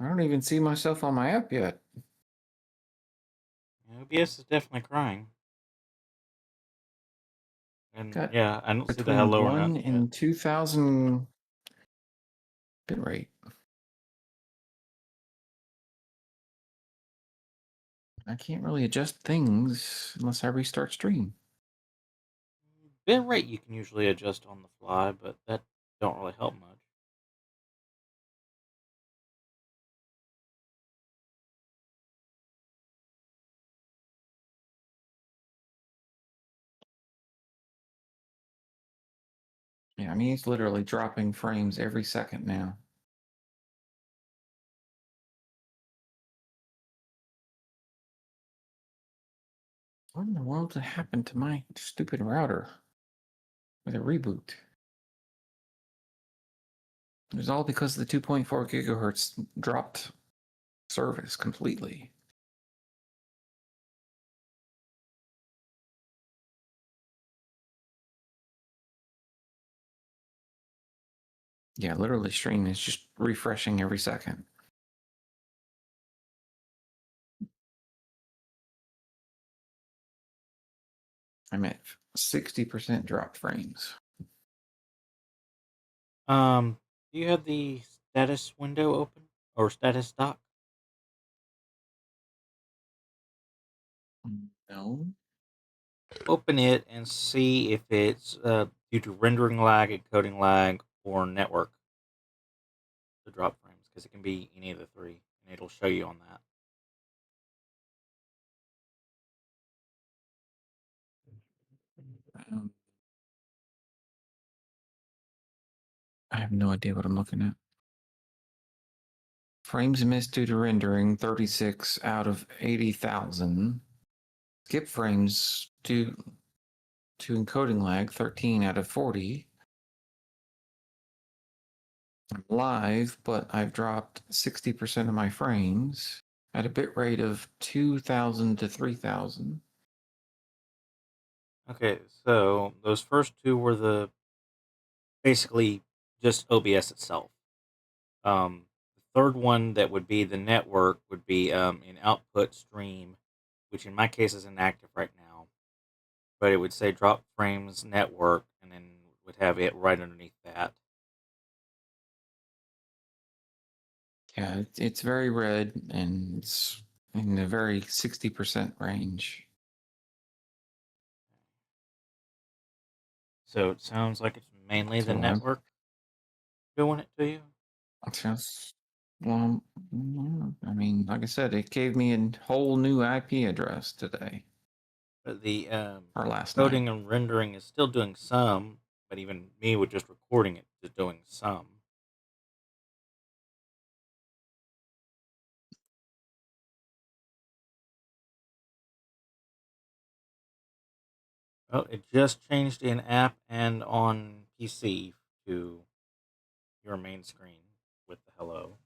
I don't even see myself on my app yet. OBS is definitely crying. And Got yeah, I don't see the between hello or 1 nothing yet. and 2,000 bitrate. I can't really adjust things unless I restart stream. Bit rate you can usually adjust on the fly, but that don't really help much. Yeah, I mean, it's literally dropping frames every second now. What in the world happened to my stupid router with a reboot? It was all because the 2.4 gigahertz dropped service completely. Yeah, literally stream is just refreshing every second. I'm at 60% dropped frames. Do you have the status window open or status dock? No. Open it and see if it's due to rendering lag, encoding lag, or network to drop frames, because it can be any of the three, and it'll show you on that. Um, I have no idea what I'm looking at. Frames missed due to rendering 36 out of 80,000. Skip frames due to encoding lag 13 out of 40. I'm live, but I've dropped 60% of my frames at a bit rate of 2,000 to 3,000. Okay, so those first two were the basically just OBS itself. The third one that would be the network would be an output stream, which in my case is inactive right now. But it would say drop frames network, and then would have it right underneath that. Yeah, it's very red and it's in the very 60% range. So it sounds like it's mainly the So I'm network doing it to you. just, well, I mean, like I said, it gave me a whole new IP address today But the or last night. coding and rendering is still doing some, but even me with just recording it is doing some. Oh, it just changed in app and on PC to your main screen with the hello.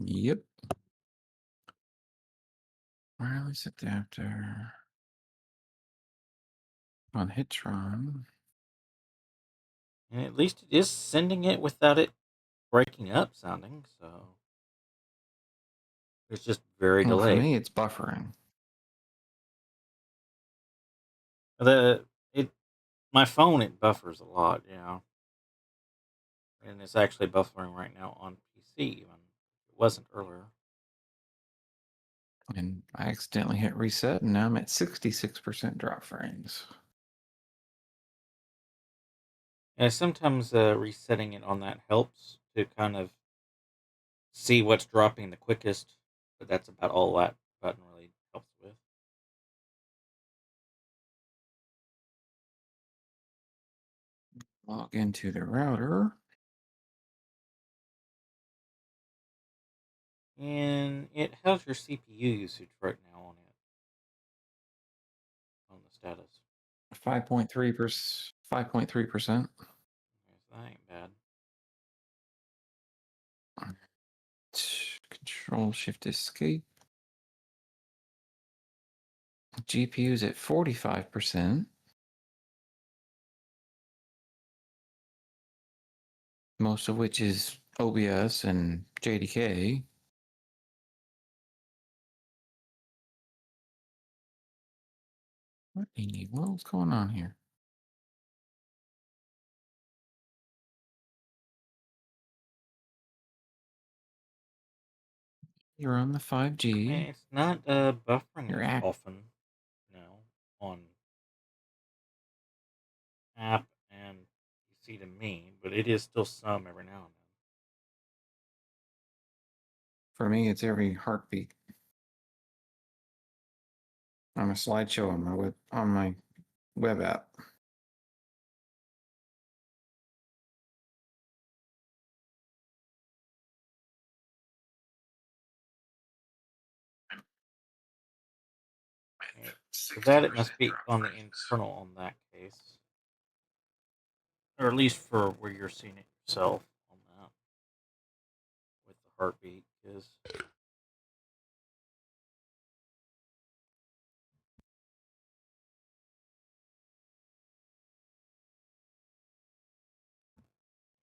Yep. Wireless adapter on Hitron. And at least it is sending it without it breaking up sounding, so it's just very Well, for delayed. me, it's buffering. The it My phone, it buffers a lot, and it's actually buffering right now on PC even. It wasn't earlier. And I accidentally hit reset, and now I'm at 66% drop frames. And sometimes resetting it on that helps to kind of see what's dropping the quickest, but that's about all that button really helps with. Log into the router. And it has your CPU usage right now on it, on the status. 5.3%. 5.3%. Okay, so that ain't bad. Control Shift Escape. GPU's at 45%. Most of which is OBS and JDK. What in the world's going on here? You're on the 5G. It's not buffering You're as often now on app and PC to me, but it is still some every now and For me, it's every heartbeat. On a slideshow on my web app. then. For that, it must be on the internal on that case, or at least for where you're seeing it yourself on that with the heartbeat, because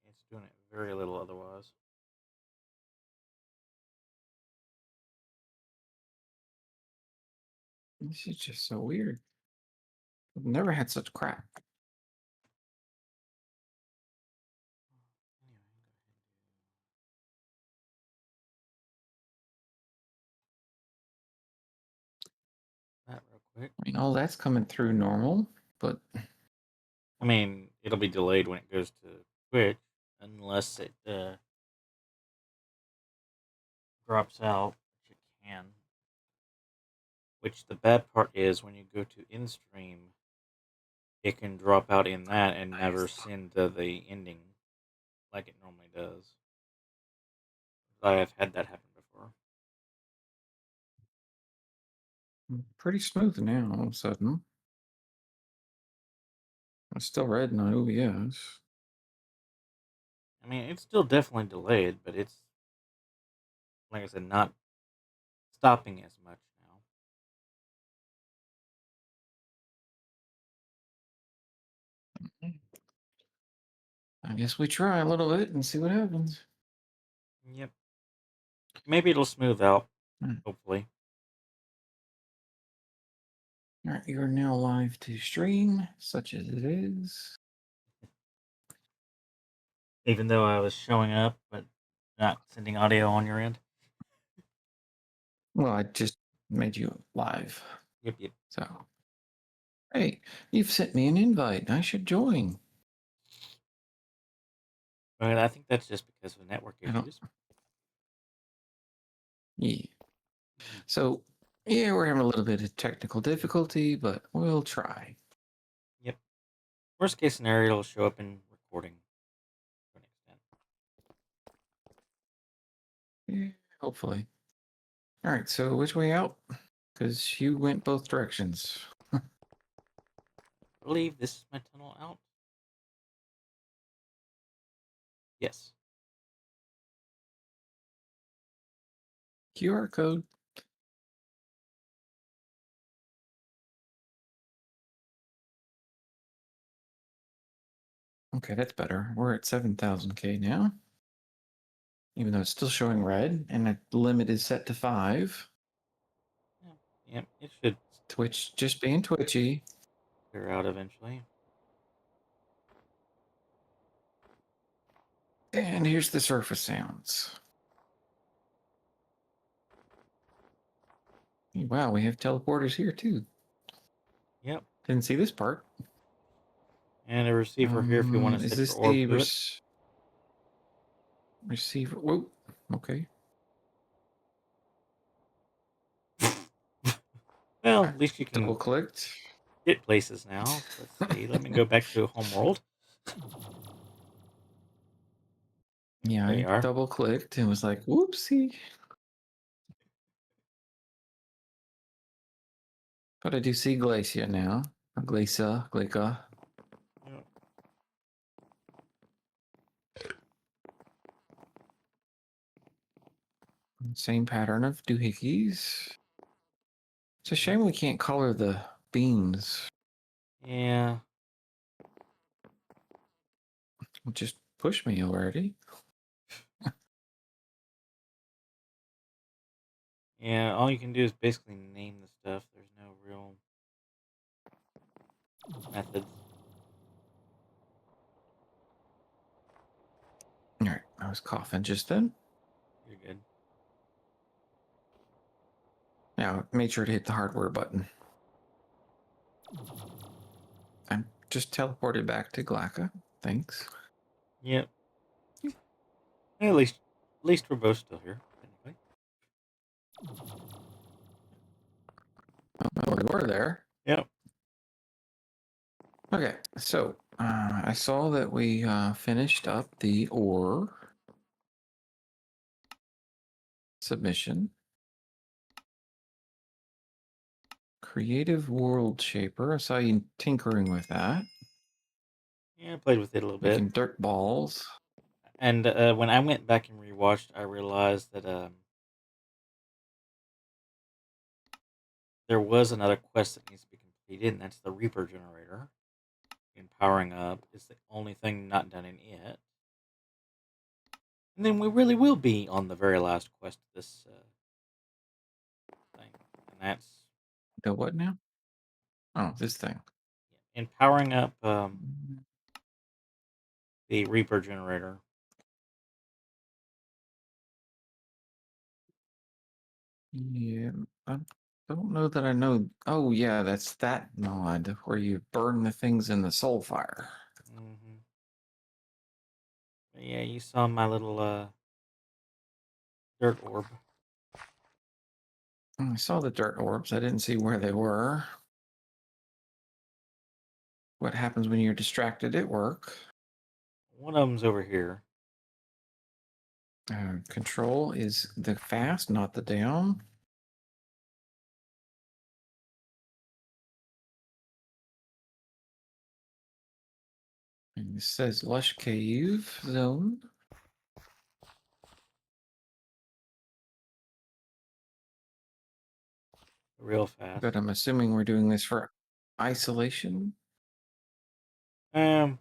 it's doing it very little otherwise. This is just so weird. I've never had such crap. That real quick. I mean, all that's coming through normal, but I mean, it'll be delayed when it goes to Twitch, unless it drops out, which it can. Which the bad part is when you go to in-stream, it can drop out in that and never send the ending like it normally does. I have had that happen before. pretty smooth now all of a sudden. It's still red on OBS. I mean, it's still definitely delayed, but it's, like I said, not stopping as much now. I guess we try a little bit and see what happens. Yep. Maybe it'll smooth out, hopefully. All right, you're now live to stream, such as it is. Even though I was showing up, but not sending audio on your end. Well, I just made you live. Yep. So, hey, you've sent me an invite. I should join. But I think that's just because of network issues. Yeah. So, yeah, we're having a little bit of technical difficulty, but we'll try. Yep. Worst case scenario, it'll show up in recording to an extent. Yeah, hopefully. All right, so which way out? Because you went both directions. I believe this is my tunnel out. Yes. QR code. Okay, that's better. We're at 7,000K now. Even though it's still showing red and the limit is set to 5. Yep, it should Twitch just being twitchy. clear out eventually. And here's the surface sounds. Wow, we have teleporters here too. Yep. Didn't see this part. And a receiver here if you want to is set this your orb the to it. receiver? Whoa. Okay. Well, at least you can Double clicked. get places now. Let's see. Let me go back to home world. Yeah, There you I are. double clicked and was like, whoopsie. But I do see Glacia now. Glacia. Yep. Same pattern of doohickeys. It's a shame we can't color the beans. Yeah. Just push me already. Yeah, all you can do is basically name the stuff. There's no real methods. All right, I was coughing just then. You're good. Now, made sure to hit the hardware button. I'm just teleported back to Glacka. Thanks. Yep. At least we're both still here. Anyway. Oh, we were there. Yep. Okay, so I saw that we finished up the ore submission. Creative World Shaper. I saw you tinkering with that. Yeah, I played with it a little bit. Making dirt balls. And when I went back and rewatched, I realized that there was another quest that needs to be completed, and that's the Reaper generator. And powering up is the only thing not done in it. And then we really will be on the very last quest of this thing, and that's The what now? Oh, this thing. in powering up the Reaper generator. Yeah, I don't know that I know. Oh, yeah, that's that mod where you burn the things in the soul fire. Mm-hmm. Yeah, you saw my little dirt orb. I saw the dirt orbs. I didn't see where they were. What happens when you're distracted at work? One of them's over here. Control is the fast, not the down. And it says Lush Cave Zone. Real fast. But I'm assuming we're doing this for isolation Um,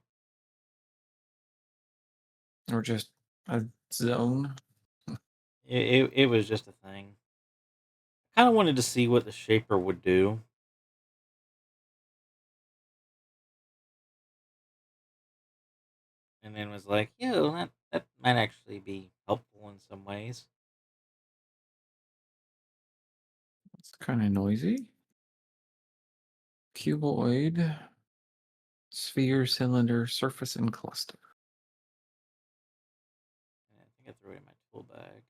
or just a zone. it was just a thing. I kind of wanted to see what the Shaper would do. And then was like, yeah, that might actually be helpful in some ways. It's kind of noisy. Cuboid, sphere, cylinder, surface, and cluster. And I think I threw it in my tool bag.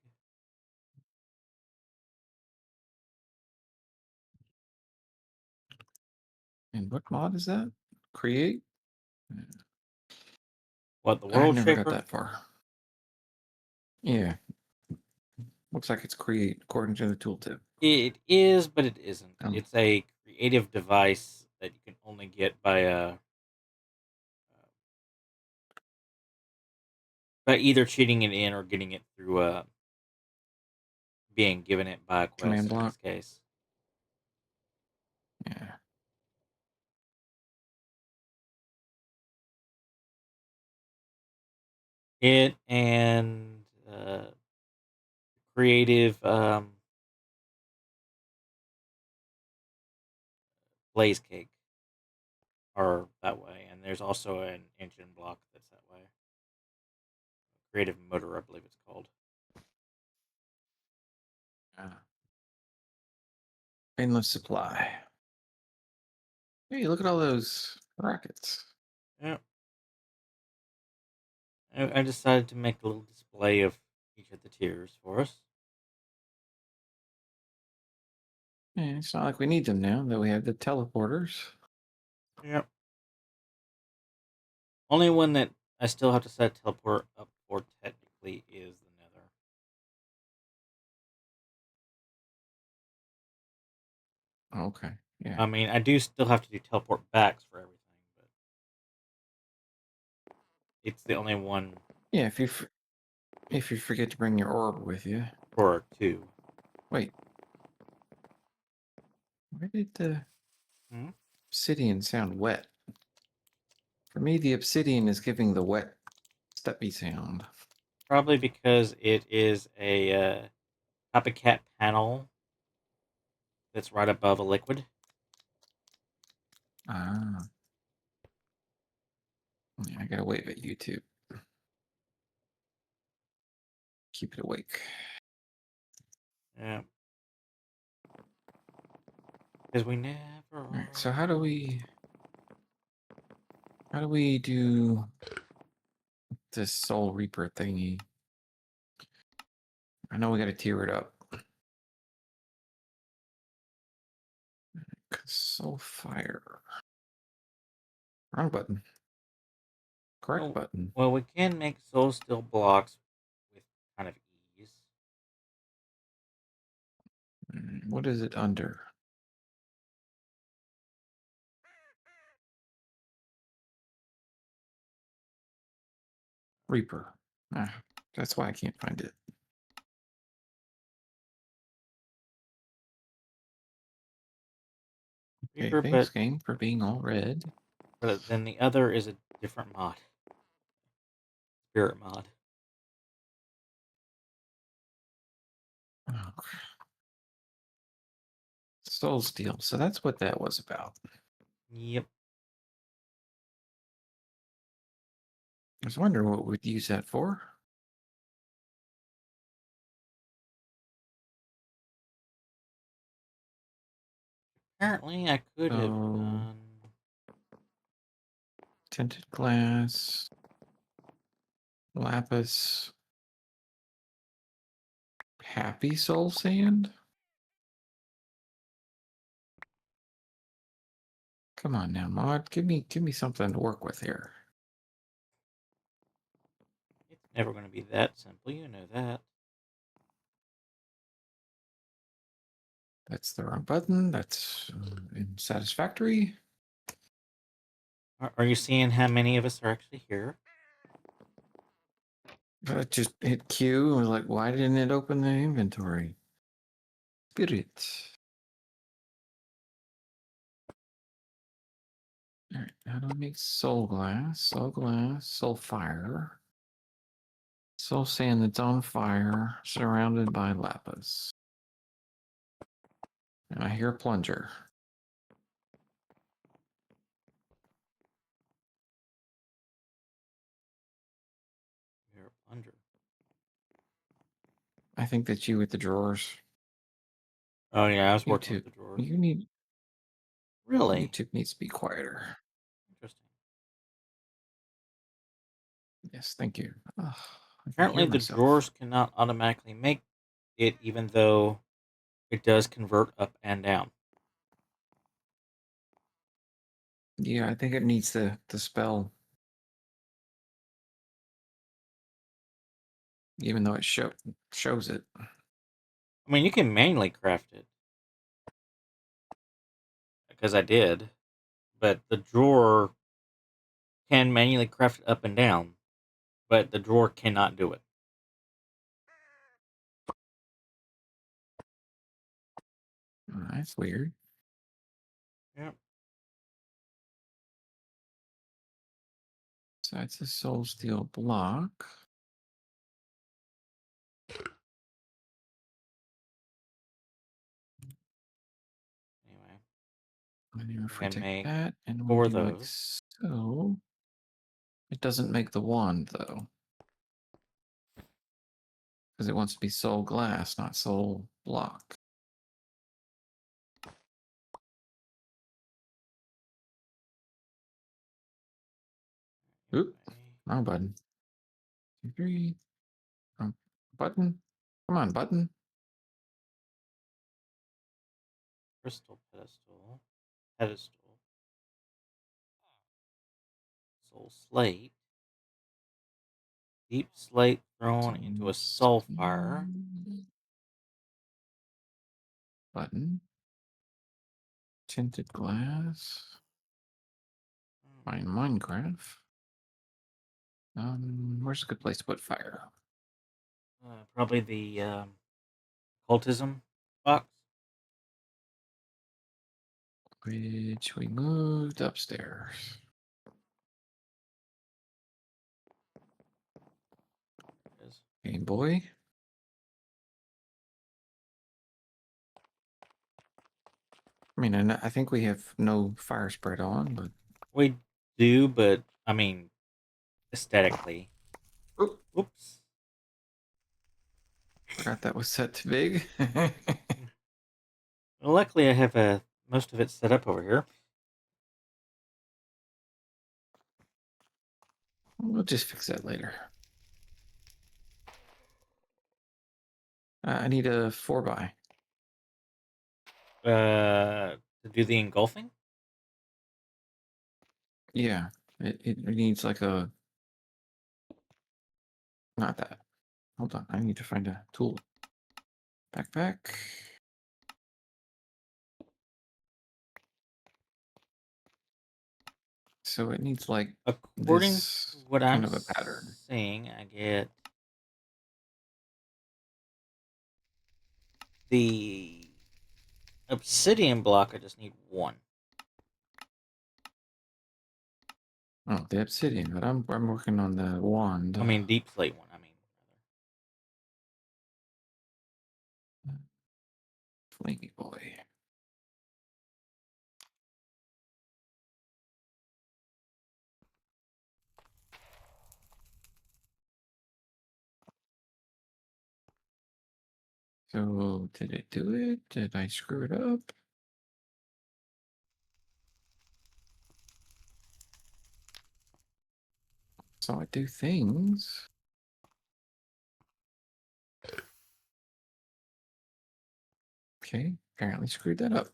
And what mod is that? Create? What, the I World never got Shaper? that far. Yeah. Looks like it's create according to the tooltip. It is, but it isn't. Oh. It's a creative device that you can only get by either cheating it in or getting it through being given it by a quest Command in block. this case. Yeah. It and creative blaze cake are that way, and there's also an engine block that's that way. Creative motor, I believe it's called. Endless supply. Hey, look at all those rockets. Yeah. I decided to make a little display of each of the tiers for us. Yeah, it's not like we need them now that we have the teleporters. Yep. Only one that I still have to set teleport up for technically is the Nether. Okay. Yeah. I mean, I do still have to do teleport backs for everything, but it's the only one Yeah, if you forget to bring your orb with you. for two. Wait. Where did the Hmm? obsidian sound wet? For me, the obsidian is giving the wet, steppy sound. Probably because it is a copycat panel that's right above a liquid. Ah. Yeah, I gotta wave at YouTube. Keep it awake. Yeah. Because we never Alright, so how do we do this Soul Reaper thingy? I know we gotta tier it up. Soul Fire. Wrong button. Correct button. Well, we can make soul steel blocks with kind of ease. What is it under? Reaper. Ah, that's why I can't find it. Okay, Reaper, thanks game for being all red. but then the other is a different mod. Spirit mod. Oh. Soul Steel. So that's what that was about. Yep. I was wondering what we'd use that for. Apparently, I could have So, done. tinted glass, lapis, happy soul sand. Come on now, mod. Give me something to work with here. It's never going to be that simple. You know that. That's the wrong button. That's unsatisfactory. Are you seeing how many of us are actually here? I just hit Q and was like, why didn't it open the inventory? Spirit. All right, how do I make soul glass, soul fire, soul sand that's on fire, surrounded by lapis. And I hear a plunger. You're under. I think that's you with the drawers. Oh yeah, I was working with YouTube. the drawers. Really YouTube needs to be quieter. interesting. Yes, thank you. Ugh, I can Apparently, hear the myself. drawers cannot automatically make it, even though it does convert up and down. Yeah, I think it needs the spell. Even though it shows it. I mean, you can manually craft it because I did, but the drawer can manually craft it up and down, but the drawer cannot do it. Oh, that's weird. Yep. So it's a soul steel block. Anyway, And if we we can take make that and we 4 of do like those. so, it doesn't make the wand though. Because it wants to be soul glass, not soul block. Oop, Anyway, wrong button. 2, 3. Wrong button. Come on, button. crystal pedestal, soul slate, deep slate thrown into a soul fire. Button. Tinted glass. Find Minecraft. Where's a good place to put fire? Probably the cultism box. Which we moved upstairs. Is Game Boy. I mean, I think we have no fire spread on, but We do, but I mean, aesthetically. oop, Oops. forgot that was set to big. Well, luckily, I have most of it set up over here. We'll just fix that later. I need a 4x. To do the engulfing. Yeah, it needs like a... Not that. Hold on, I need to find a tool. Backpack. So it needs like According to this what kind I'm of a pattern. seeing, I get the obsidian block. I just need one. Oh, the obsidian, but I'm working on the wand. I mean, deep slate one. I mean, Flingy boy. So did it do it? Did I screw it up? So I do things. Okay, apparently screwed that up.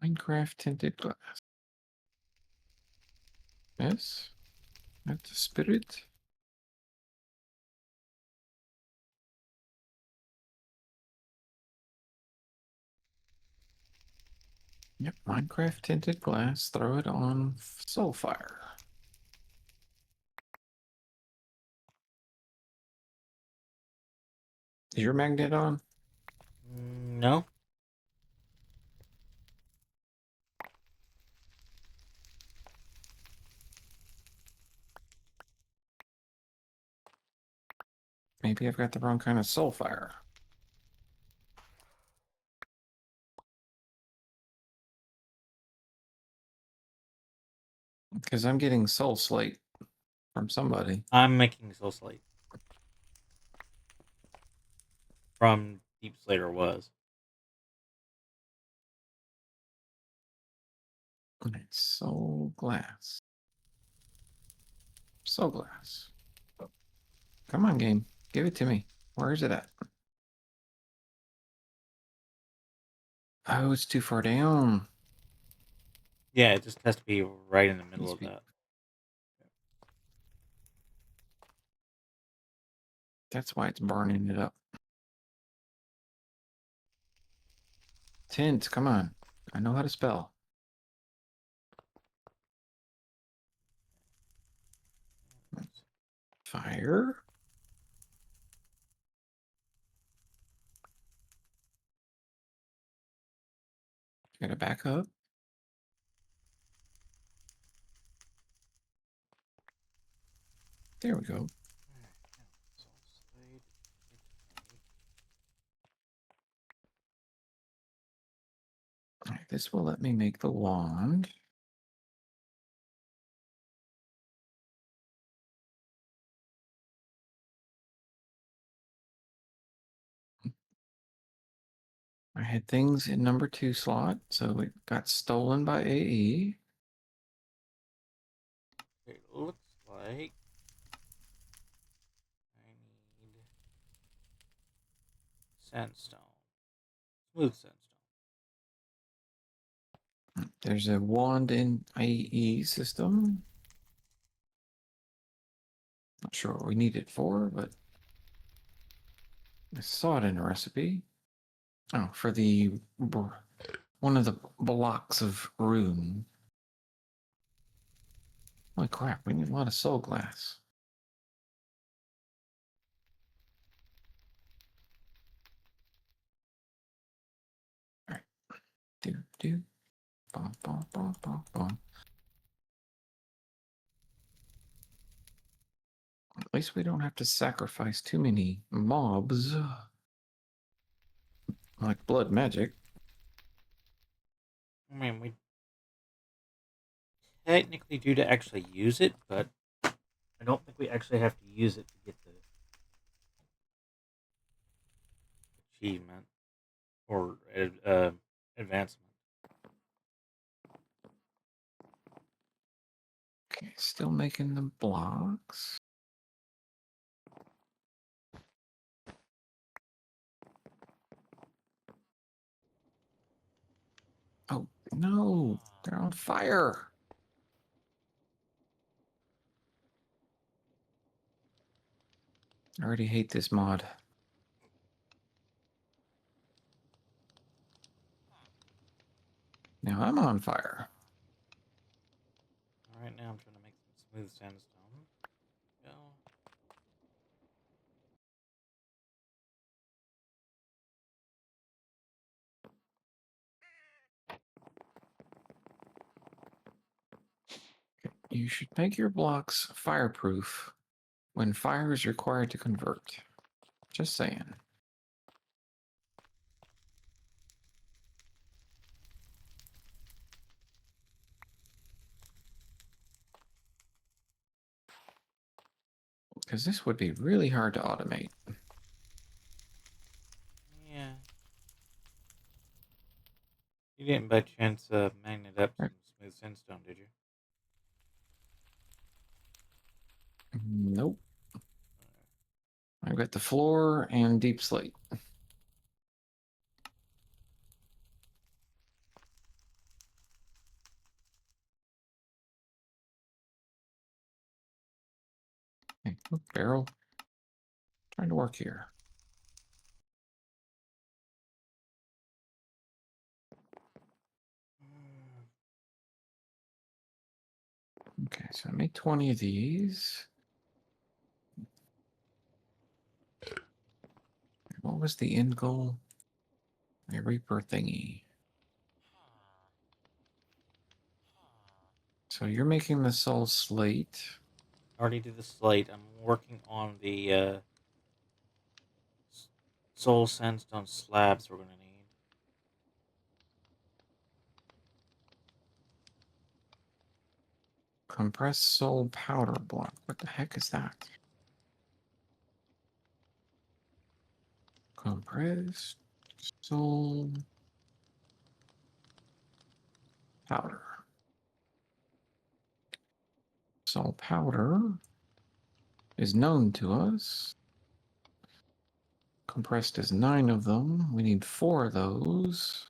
Minecraft tinted glass. Yes, that's the spirit. Yep, Minecraft tinted glass. Throw it on Soulfire. Is your magnet on? no. Maybe I've got the wrong kind of Soulfire. Because I'm getting Soul Slate from somebody. I'm making soul slate from Deep Slater was. And it's Soul Glass. Soul Glass. Come on, game. Give it to me. Where is it at? Oh, it's too far down. Yeah, it just has to be right in the middle Needs of to be... that. That's why it's burning it up. Tint, come on. I know how to spell. Fire. Gotta back up. There we go. Soul slate. All right, this will let me make the wand. I had things in number 2 slot, so it got stolen by AE. It looks like I need sandstone. Smooth sandstone. There's a wand in AE system. Not sure what we need it for, but I saw it in a recipe. Oh, for the one of the blocks of room. Holy crap, we need a lot of soul glass. All right. Do. Bum, bum, bum, bum, bum. At least we don't have to sacrifice too many mobs. like blood magic. I mean, we technically do to actually use it, but I don't think we actually have to use it to get the achievement or advancement. Okay, still making the blocks. Oh, no, they're on fire. I already hate this mod. Now I'm on fire. All right, now I'm trying to make some smooth sandstone. Go. You should make your blocks fireproof when fire is required to convert. Just saying. Because this would be really hard to automate. Yeah. You didn't by chance magnet up some smooth sandstone, did you? Nope. I've got the floor and deep slate. Hey, look, barrel. Trying to work here. Okay, so I made 20 of these. What was the end goal? A Reaper thingy. So you're making the soul slate. I already did the slate. I'm working on the soul sandstone slabs we're going to need. Compressed soul powder block. What the heck is that? Compressed soul powder. Soul powder is known to us. Compressed is 9 of them. We need 4 of those.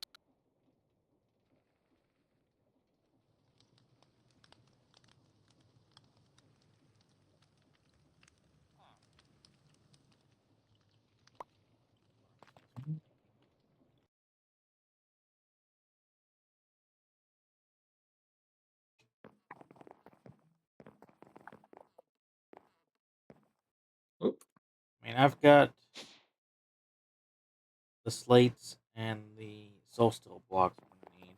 Oop. I mean, I've got the slates and the soul steel blocks we're going to need.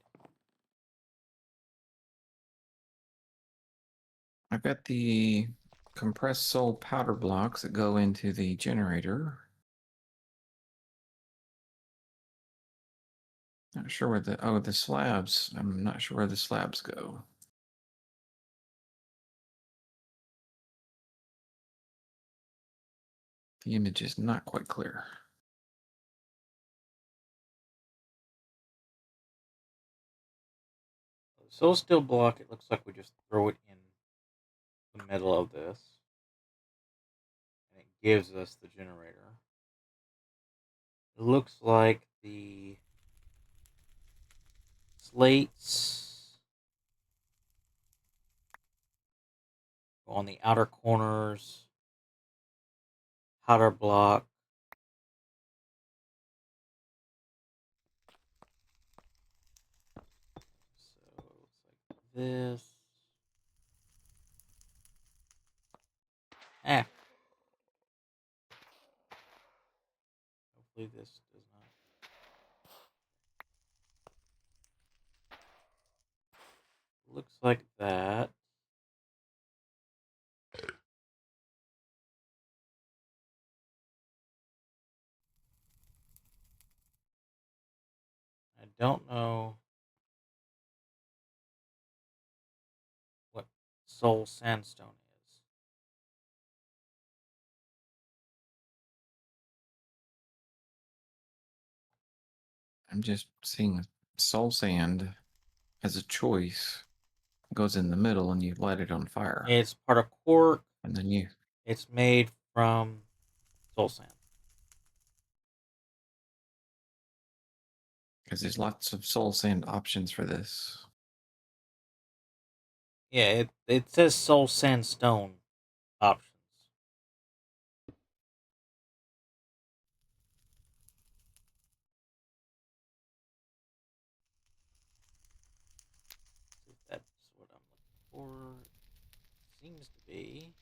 I've got the compressed soul powder blocks that go into the generator. Not sure where the slabs. I'm not sure where the slabs go. The image is not quite clear. The soul steel block, it looks like we just throw it in the middle of this. And it gives us the generator. It looks like the slates go on the outer corners. Powder block. So it looks like this. Ah. Hopefully this does not. Looks like that. don't know what soul sandstone is. I'm just seeing soul sand as a choice. It goes in the middle and you light it on fire. It's part of quark. And then you... It's made from soul sand. Because there's lots of soul sand options for this. Yeah, it says soul sandstone options. If that's what I'm looking for. Seems to be.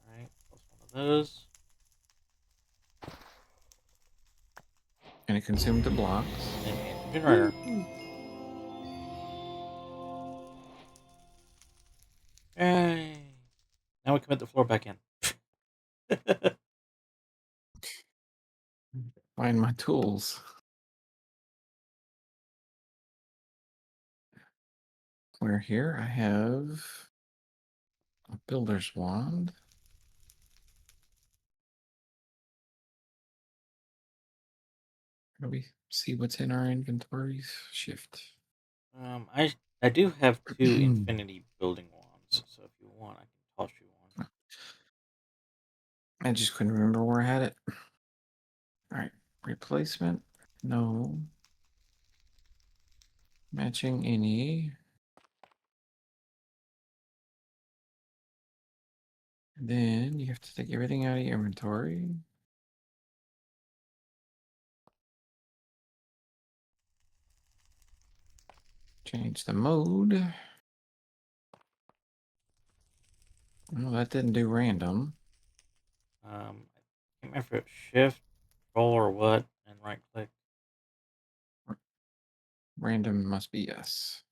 Alright, plus one of those. And it consumed the blocks. And generator. Yay. Now we can put the floor back in. Find my tools. Where here I have a builder's wand. How do we see what's in our inventories? Shift. I do have 2 infinity building wands, so if you want, I can toss you one. I just couldn't remember where I had it. All right, replacement. No. Matching any. And then you have to take everything out of your inventory. Change the mode. Well, that didn't do random. I can't remember if it's shift, roll, or what, and right click. Random must be yes.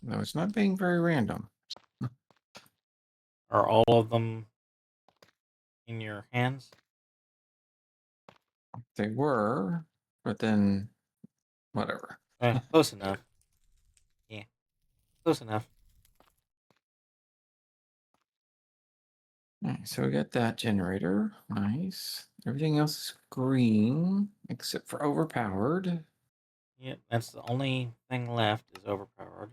No, it's not being very random. Are all of them in your hands? They were, but then whatever. Close enough. Yeah, close enough. All right, so we got that generator. Nice. Everything else is green except for overpowered. Yeah, that's the only thing left is overpowered.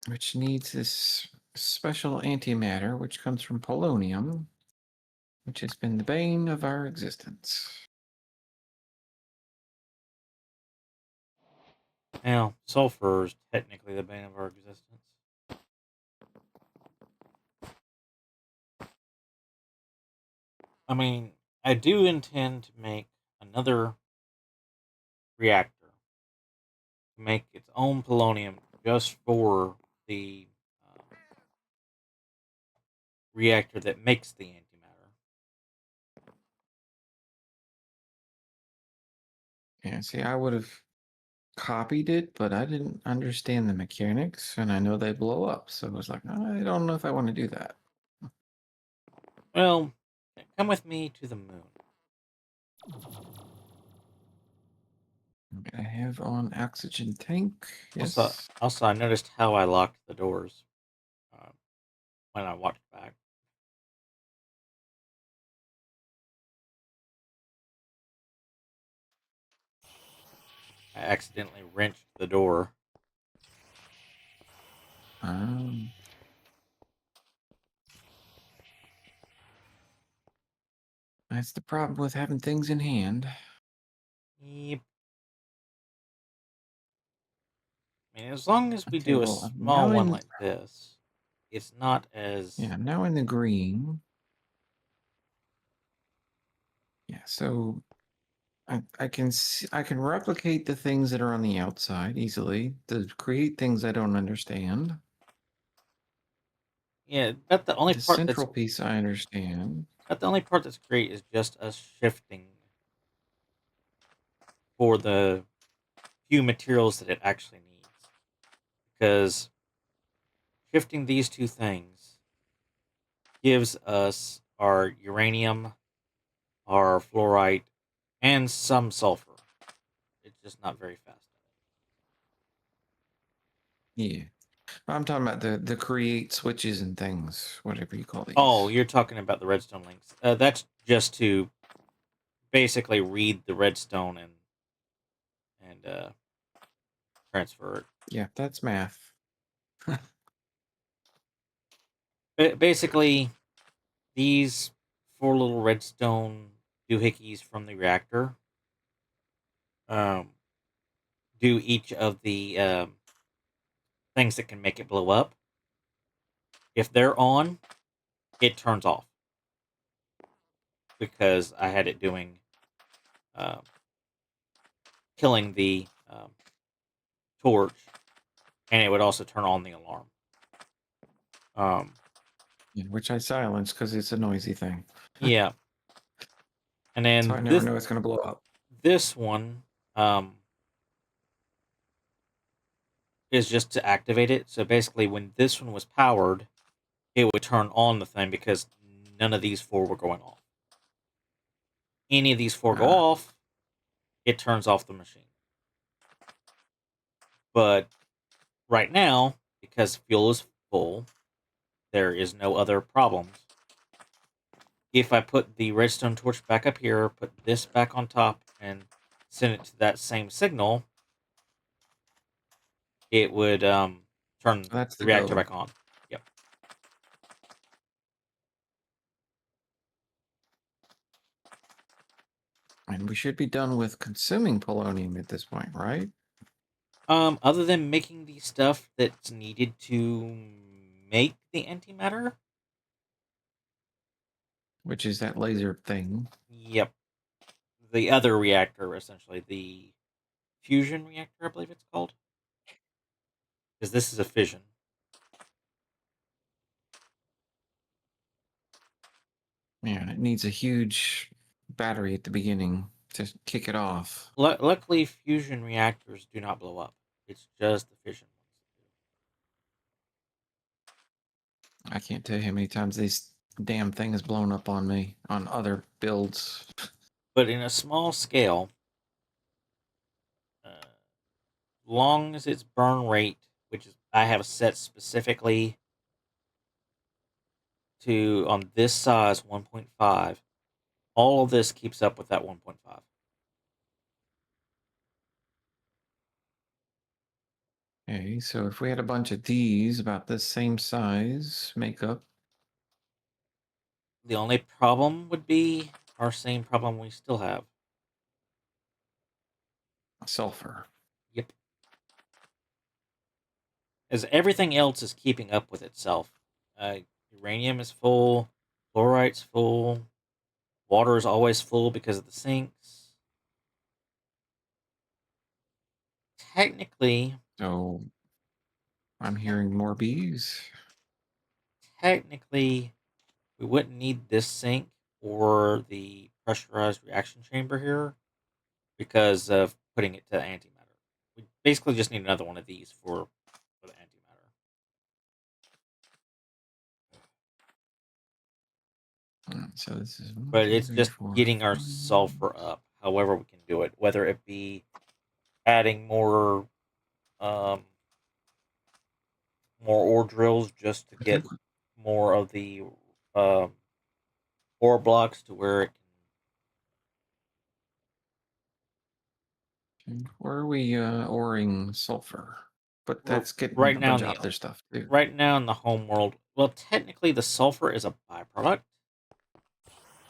Which needs this special antimatter, which comes from polonium, which has been the bane of our existence. Now, sulfur is technically the bane of our existence. I mean, I do intend to make another reactor to make its own polonium just for the reactor that makes the antimatter. Yeah, see, I would have copied it, but I didn't understand the mechanics, and I know they blow up, so I was like, I don't know if I want to do that. Well, come with me to the moon. I have on oxygen tank. Yes. Also, I noticed how I locked the doors when I walked back. I accidentally wrenched the door. Um, that's the problem with having things in hand. Yep. I mean, as long as we Okay, do a well, I'm small now one in, like this, it's not as... yeah, I'm now in the green. Yeah, so I can see, I can replicate the things that are on the outside easily to create things I don't understand. Yeah, but the only The part that's central piece I understand. great is just us shifting for the few materials that it actually needs. Because shifting these two things gives us our uranium, our fluorite, and some sulfur. It's just not very fast. Yeah. I'm talking about the create switches and things, whatever you call Oh, these. you're talking about the redstone links. That's just to basically read the redstone and transfer it. Yeah, that's math. Basically, these four little redstone doohickeys from the reactor um, do each of the things that can make it blow up. If they're on, it turns off because I had it doing um, killing the torch, and it would also turn on the alarm. Yeah, which I silence because it's a noisy thing. Yeah, and So I then never know it's going to blow up. this one is just to activate it. So basically, when this one was powered, it would turn on the thing because none of these four were going off. Any of these four go Ah, off, it turns off the machine. But right now, because fuel is full, there is no other problems. If I put the redstone torch back up here, put this back on top, and send it to that same signal, it would turn that's the the reactor go. back on. Yep. And we should be done with consuming polonium at this point, right? Other than making the stuff that's needed to make the antimatter, Which is that laser thing. yep. The other reactor, essentially, the fusion reactor, I believe it's called, because this is a fission. Yeah, it needs a huge battery at the beginning to kick it off. Luckily, fusion reactors do not blow up. It's just the fission ones. I can't tell you how many times this damn thing has blown up on me on other builds. But in a small scale, long as its burn rate, which is I have set specifically to on this size 1.5, all of this keeps up with that 1.5. Okay, so if we had a bunch of these about the same size makeup, The only problem would be our same problem we still have. sulfur. Yep. As everything else is keeping up with itself. Uh, Uranium is full, fluorite's full, water is always full because of the sinks. Technically, So I'm te- hearing more bees. technically, we wouldn't need this sink or the pressurized reaction chamber here because of putting it to antimatter. We basically just need another one of these for the antimatter. So this is one, But two, it's three, just four, getting our five. sulfur up, however we can do it, whether it be adding um, more ore drills just to I get think more of the um, ore blocks to where it where are we oring sulfur? But can. that's getting Right a now bunch in of the other stuff too. home world, well, technically the sulfur is a byproduct.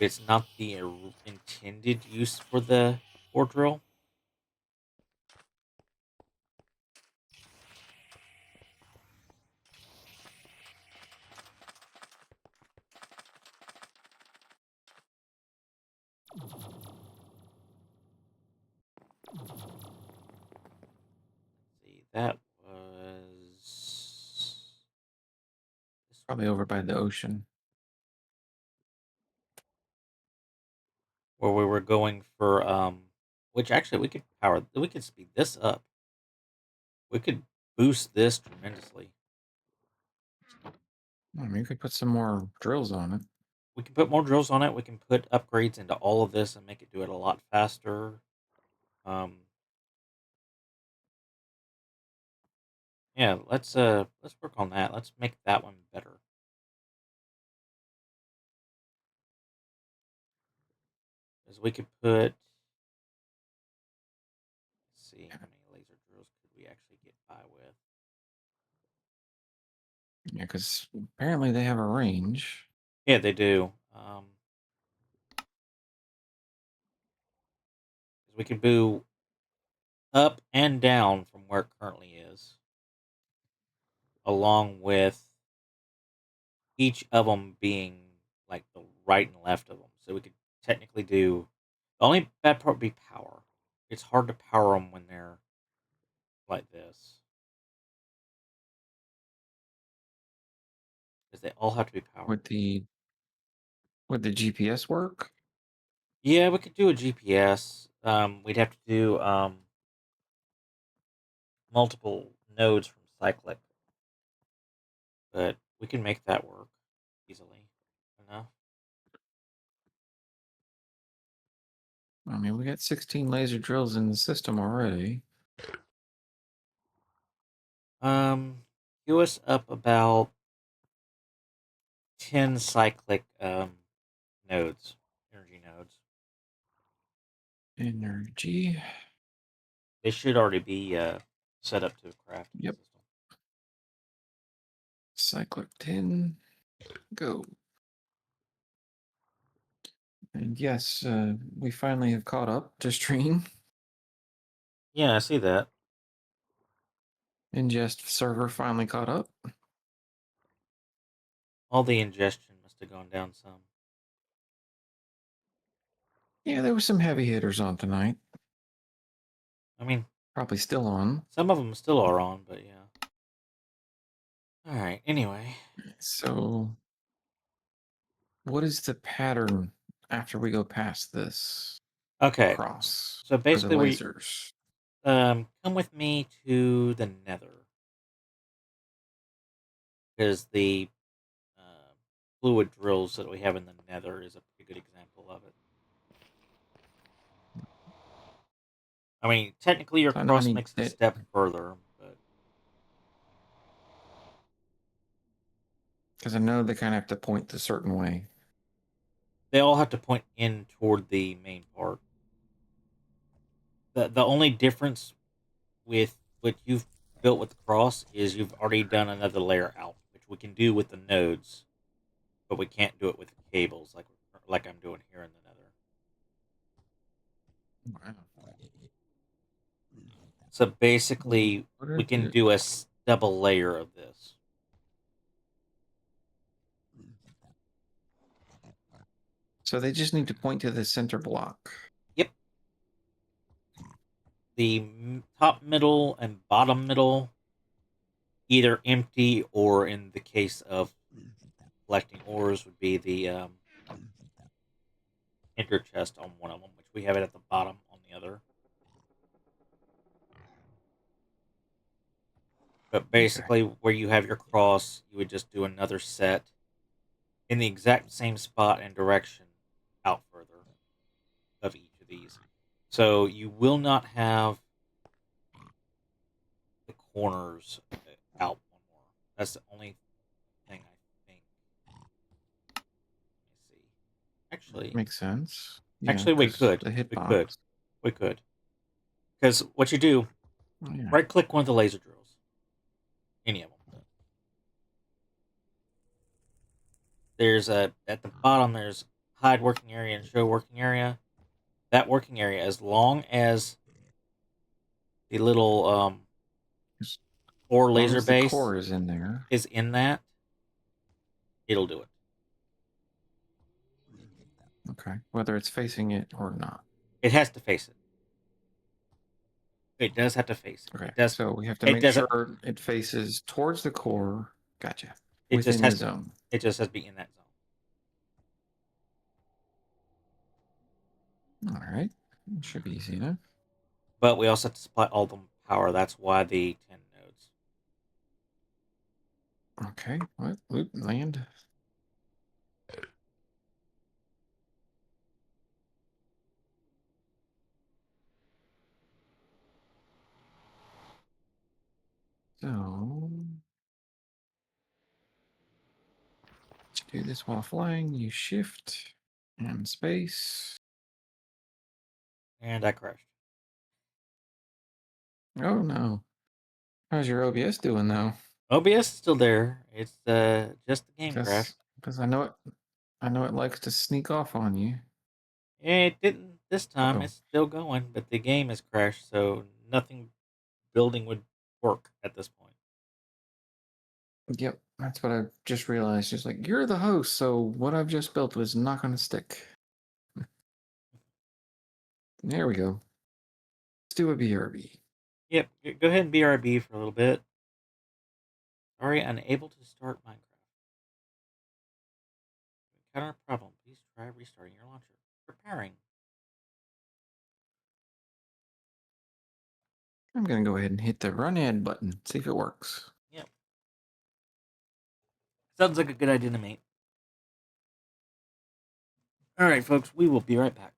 It's not the intended use for the ore drill. See, that was Probably over by the ocean. where we were going for which actually we could speed this up. We could boost this tremendously. I mean, you could put some more drills on it. We can put more drills on it. We can put upgrades into all of this and make it do it a lot faster. Um, yeah, let's work on that. Let's make that one better. Because we could put, let's see, how many laser drills could we actually get by with? Yeah, because apparently they have a range. Yeah, they do. 'Cause we can do up and down from where it currently is, along with each of them being like the right and left of them. So we could technically do. The only bad part would be power. It's hard to power them when they're like this because they all have to be powered. Would the GPS work? Yeah, we could do a GPS. We'd have to do multiple nodes from cyclic, but we can make that work easily enough. I mean, we got 16 laser drills in the system already. Queue us up about 10 cyclic nodes, energy nodes. Energy. They should already be set up to a crafting Yep. system. Cyclic 10. Go. And yes, we finally have caught up to stream. Yeah, I see that. Ingest server finally caught up. All the ingestion must have gone down some. Yeah, there were some heavy hitters on tonight. I mean, Probably still on. some of them still are on, but yeah. All right. Anyway, So, what is the pattern after we go past this okay. cross So for the basically, we lasers? come with me to the Nether because the uh, fluid drills that we have in the Nether is a pretty good example of it. I mean, technically, your So I know I cross need makes it a it step further, but because I know they kind of have to point a certain way. they all have to point in toward the main part. The only difference with what you've built with the cross is you've already done another layer out, which we can do with the nodes, but we can't do it with the cables like I'm doing here in the Nether. Wow. So basically, What we are can the, do a double layer of this. so they just need to point to the center block. Yep. The top middle and bottom middle, either empty or in the case of collecting ores, would be the ender chest on one of them, which we have it at the bottom on the other. But basically, where you have your cross, you would just do another set in the exact same spot and direction out further of each of these. So you will not have the corners out one more. That's the only thing I think. Let me see. Makes sense. Yeah, Actually, we because could. the We could. hitbox. We could. Because what you do, Oh, yeah. right click one of the laser drills. Any of them. There's at the bottom, there's hide working area and show working area. That working area, as long as the little As ore long laser as the base core is in there. is in that, it'll do it. Okay. Whether it's facing it or not. It has to face it. It does have to face it. Okay. It does. So we have to It make doesn't. sure it faces towards the core. Gotcha. It just Within the has to. zone. It just has to be in that zone. All right. Should be easy enough. But we also have to supply all of them power. That's why the 10 nodes. Okay. What? Loot land. So to do this while flying, you shift and space. And I crashed. Oh no. How's your OBS doing though? OBS is still there. It's just the game crashed. Because I know it likes to sneak off on you. It didn't this time. Uh-oh. It's still going, but the game has crashed, so nothing building would work at this point. Yep, that's what I just realized. Just like you're the host, so what I've just built was not going to stick. There we go. Let's do a BRB. Yep, go ahead and BRB for a little bit. Sorry, unable to start Minecraft. Encounter a problem. Please try restarting your launcher. Preparing. I'm going to go ahead and hit the run ad button. See if it works. Yep. Sounds like a good idea to me. All right, folks, we will be right back.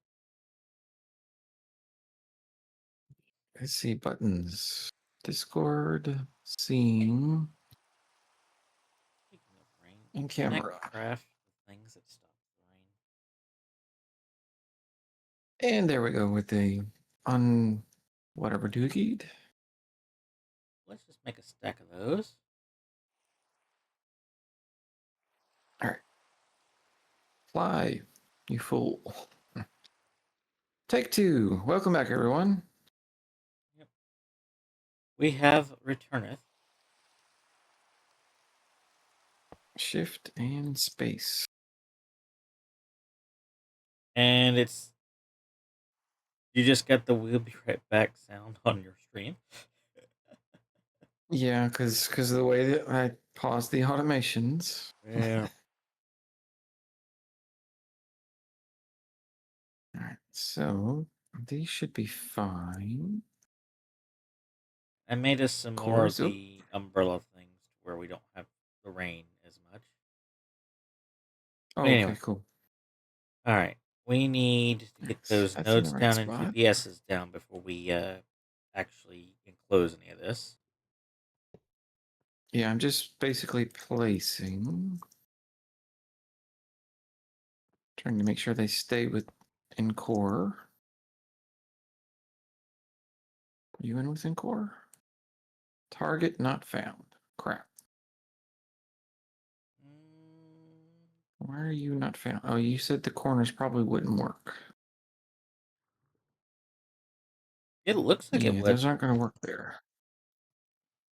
Let's see buttons. Discord, scene, Speaking of rain, and connect camera. craft the things that stop the rain. And there we go with the whatever dookied. Let's just make a stack of those. All right. Fly, you fool. Take two. Welcome back, everyone. Yep. We have returneth. Shift and space. And it's you just got the we'll be right back sound on your stream. Yeah, because of the way that I paused the automations. Yeah. All right, so these should be fine. I made us some more of Cores up. the umbrella things where we don't have the rain as much. But Oh, okay, anyway, cool. all right. We need to get those That's in the nodes right down and spot. GPSs down before we actually enclose any of this. Yeah, I'm just basically placing, trying to make sure they stay within core. Are you in within core? Target not found. Crap. Mm, Why are you not found? Oh, you said the corners probably wouldn't work. it looks like it Yeah, would. those aren't going to work there.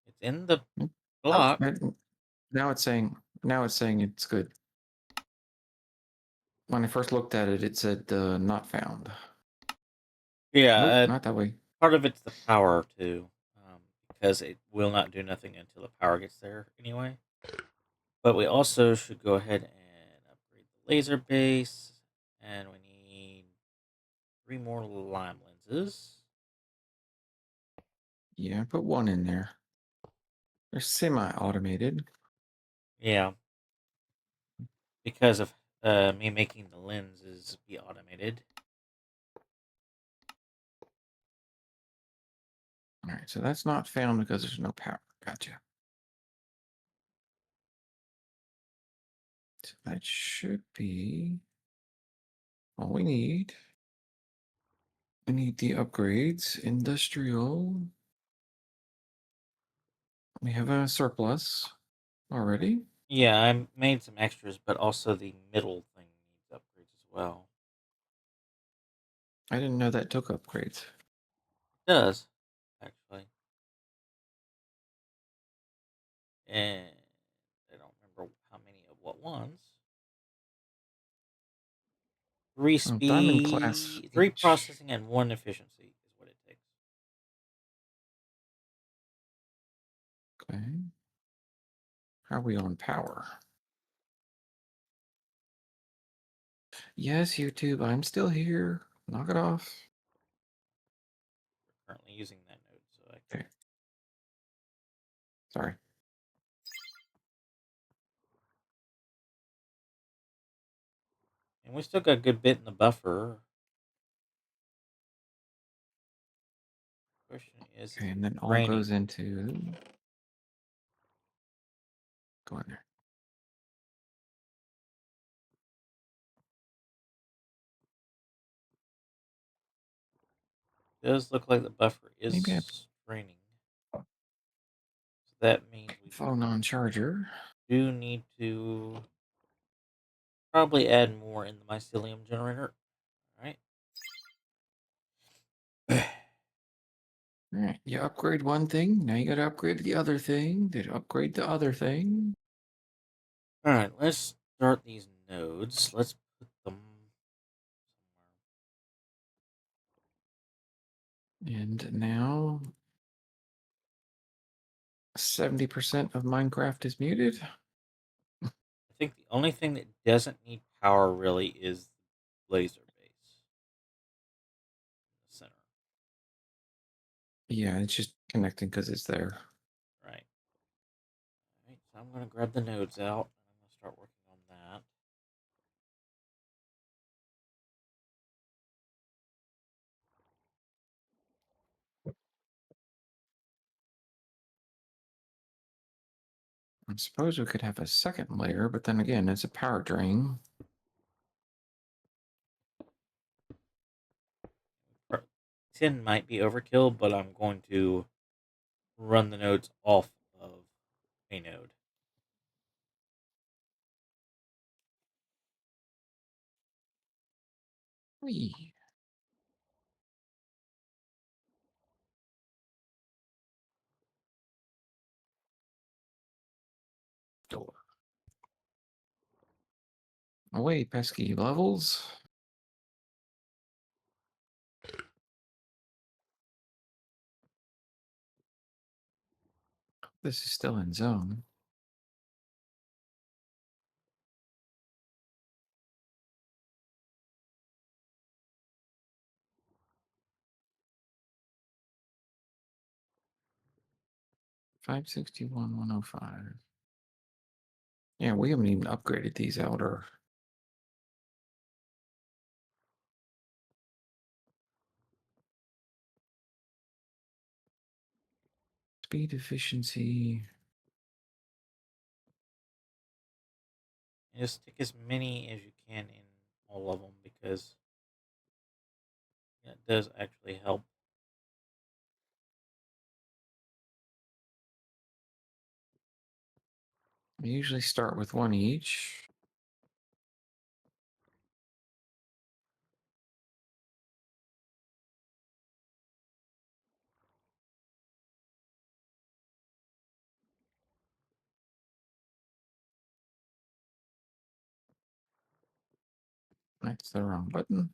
It's in the Nope. Oh, block. now it's saying it's good. When I first looked at it, it said not found. Yeah, Nope, not that way. part of it's the power too, because it will not do nothing until the power gets there anyway. But we also should go ahead and upgrade the laser base, and we need 3 more lime lenses. Yeah, put one in there. They're semi-automated. Yeah, because of me making the lenses be automated. All right, so that's not found because there's no power. Gotcha. So that should be all we need. We need the upgrades. Industrial. We have a surplus already. Yeah, I made some extras, but also the middle thing needs upgrades as well. I didn't know that took upgrades. It does, actually. And I don't remember how many of what ones. Three Diamond class speed, three each. processing, and 1 efficiency is what it takes. Okay. How are we on power? Yes, YouTube, I'm still here. Knock it off. We're currently using that node, so I can. Okay. Sorry. And we still got a good bit in the buffer. Question is Okay, it and then all raining? goes into go in there. It does look like the buffer Maybe I have is raining. So that means we phone on charger. do need to probably add more in the mycelium generator. All right. All right, you upgrade one thing, now you got to upgrade the other thing. Did upgrade the other thing. All right. Let's start these nodes. Let's put them And now 70% of Minecraft is muted. I think the only thing that doesn't need power really is the laser base in the center. Yeah, it's just connecting because it's there. Right. All right. So I'm going to grab the nodes out and I'm going to start working on that. I suppose we could have a second layer, but then again, it's a power drain. Or 10 might be overkill, but I'm going to run the nodes off of a node. Whee. Door. Away, pesky levels. This is still in zone. Five 105. Yeah, we haven't even upgraded these outer. Speed efficiency. And just stick as many as you can in all of them because it does actually help. I usually start with one each. That's the wrong button.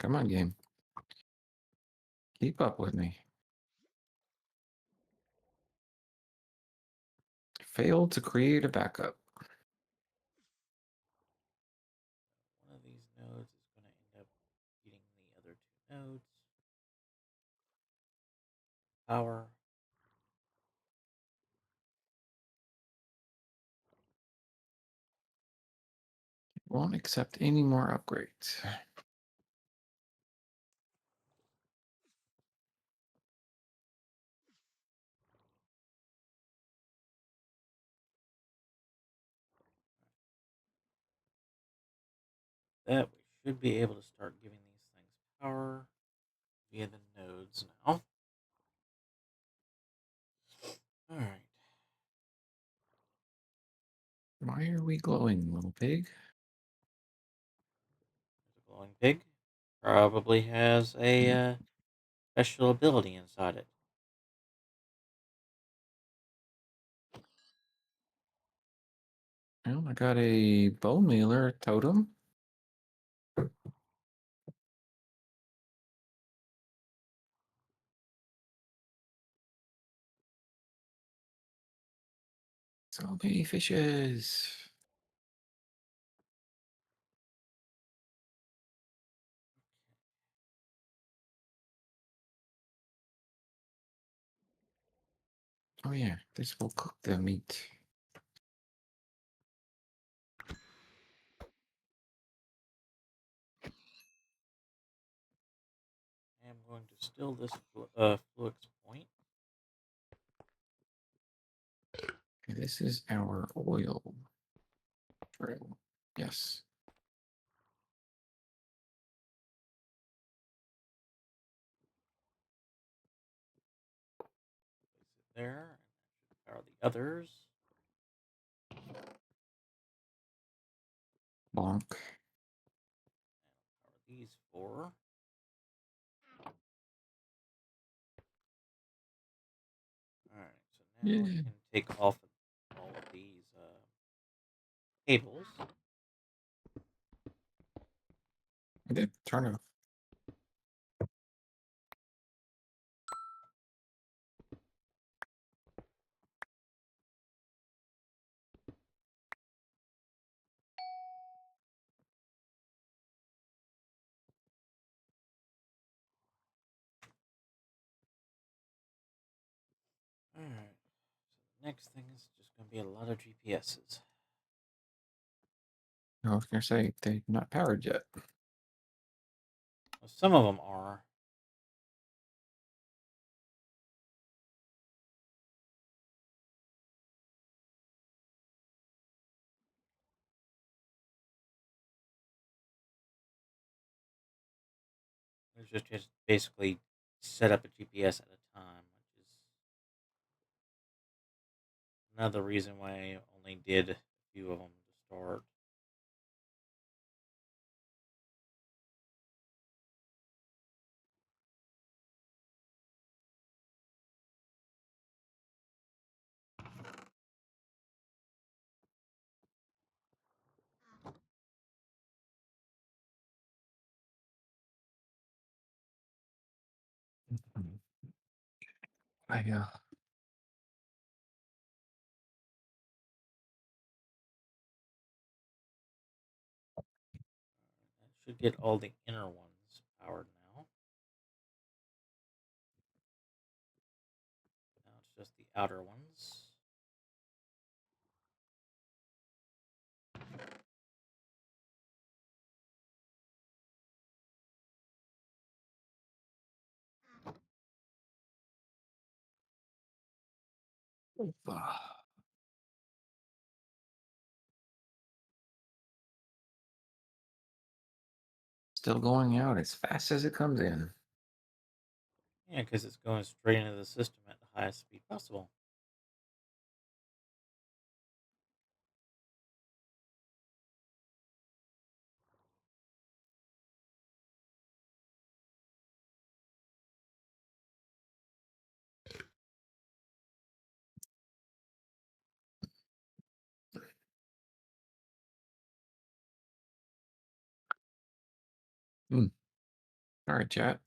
Come on, game. Keep up with me. Failed to create a backup. One of these nodes is going to end up eating the other two nodes. Power. Won't accept any more upgrades. That we should be able to start giving these things power via the nodes now. All right. Why are we glowing, little pig? There's a glowing pig. Probably has a special ability inside it. Well, I got a bone mealer totem. So many fishes. Oh yeah, this will cook the meat. I'm going to still this flux point. Okay, this is our oil trail. Yes. Place it there. And that should power the others. Bonk. Power these four. Alright, so now we Yeah. can take off all of these cables. I did turn off. Alright, so the next thing is just going to be a lot of GPSs. I was gonna say they're not powered yet. Well, some of them are. There's just basically set up a GPS at a time, which is another reason why I only did a few of them to start. I I should get all the inner ones powered now. Now it's just the outer ones. Still going out as fast as it comes in. Yeah, because it's going straight into the system at the highest speed possible. Hmm. All right, chat.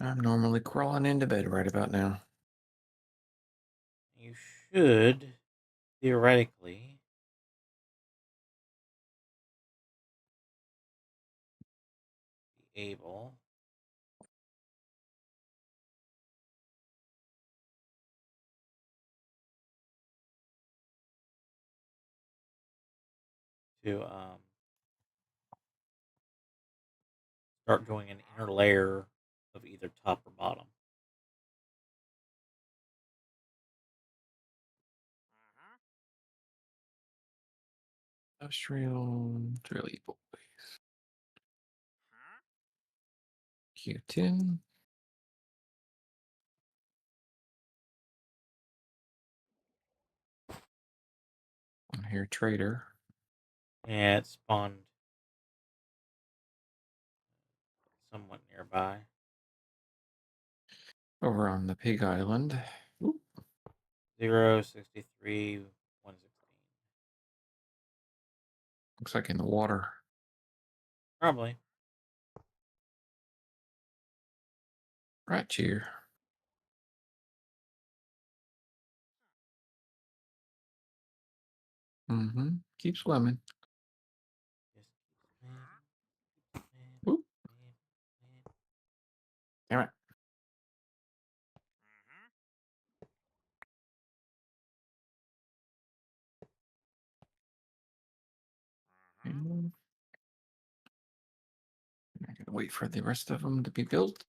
I'm normally crawling into bed right about now. You should, theoretically, be able to start doing an inner layer of either top or bottom. Industrial drilly boys. Q10. I hear trader. Yeah, it spawned somewhat nearby. Over on the Pig Island. Oop, 063 116. looks like in the water. Probably. Right here. Mm-hmm. Keep swimming. Just keep swimming, keep swimming, Oop. swimming, swimming. Damn it. And I gotta wait for the rest of them to be built.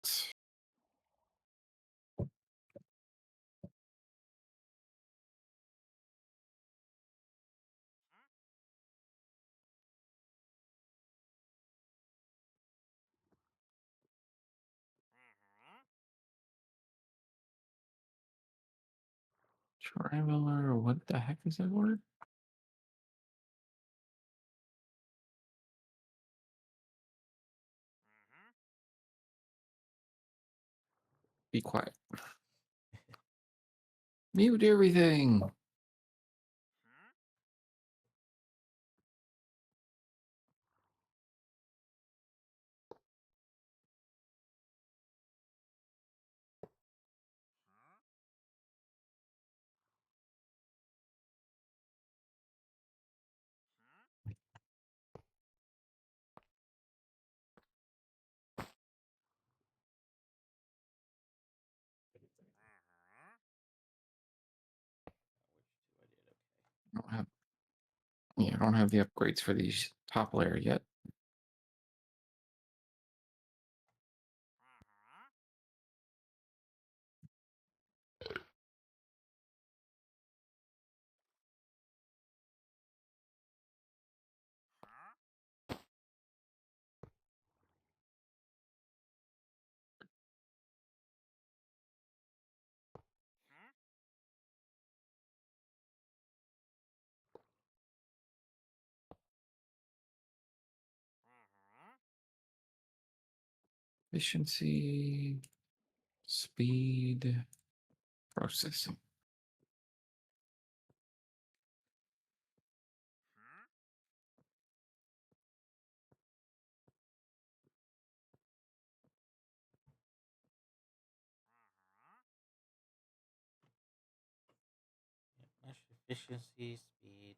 Traveler, what the heck is that word? Be quiet. Mute everything. I don't have, yeah, I don't have the upgrades for these top layer yet. Efficiency, speed, processing. Mesh efficiency, speed.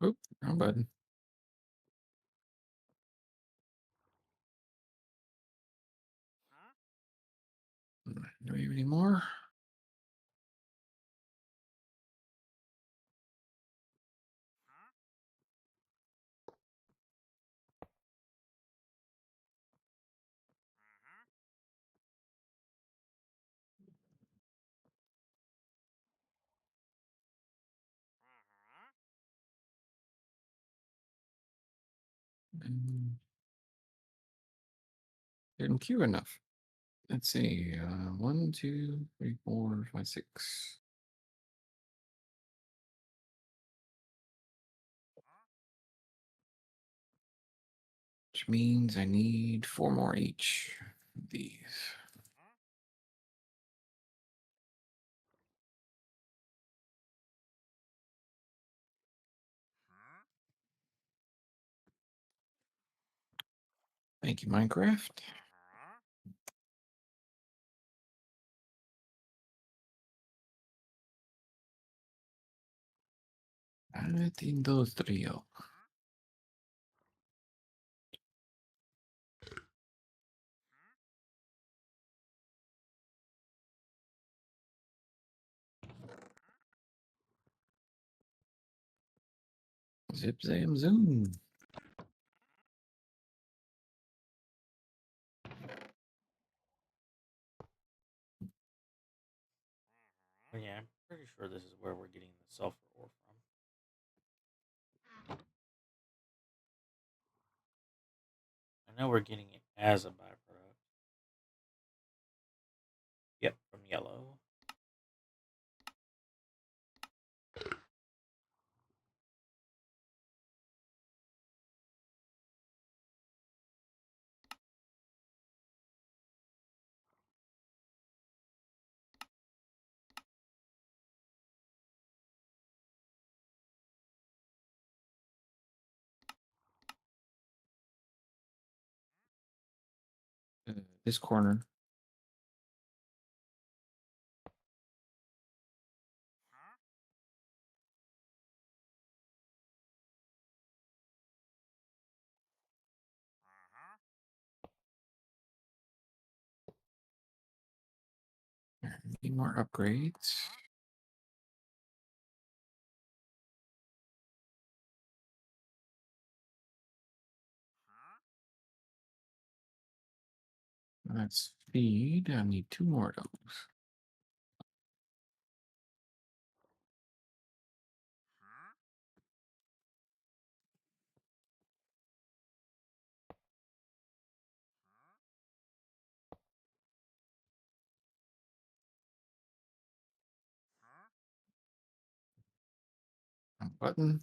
Oop, wrong button. Do we have any more? Didn't queue enough. Let's see. 1, 2, 3, 4, 5, 6. Which means I need 4 more each of these. Thank you, Minecraft. Art industrial. Zip zam zoom. Well, yeah, I'm pretty sure this is where we're getting the sulfur ore from. I know we're getting it as a byproduct. Yep, from yellow. This corner. Need more upgrades. That's feed. I need 2 more of those. Button.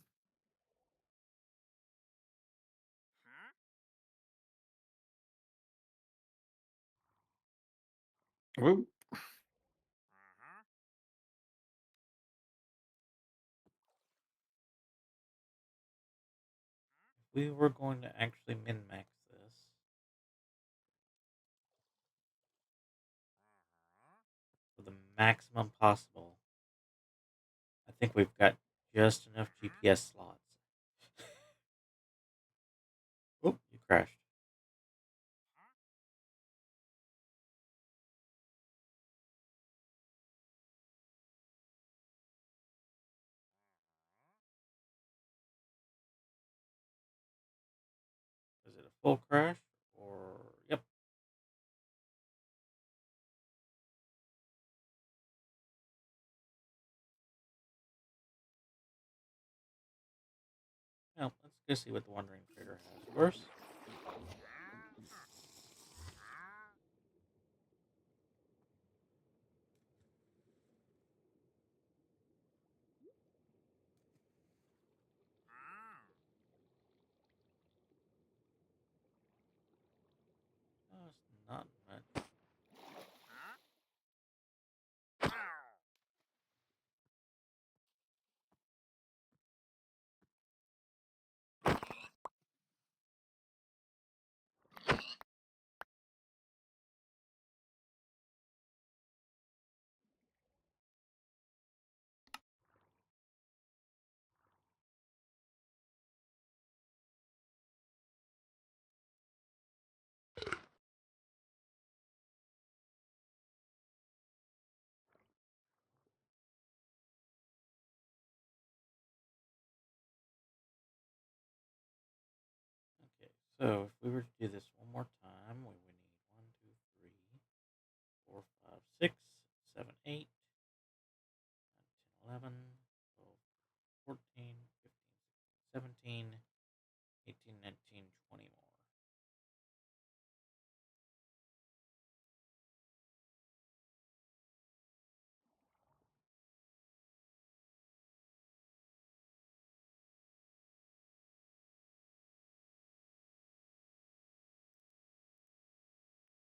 Whoop. We were going to actually min-max this for the maximum possible. I think we've got just enough GPS slots. Oh, you crashed. Is it a full crash? Or, yep. Well, let's go see what the Wandering Trader has for us. Oh, it's not much. Okay, so if we were to do this one more time, we would need 1, 2, 3, 4, 5, 6, 7, 8, 9, 10, 11, 12, 14, 15, 17, 18, 19, 20 more.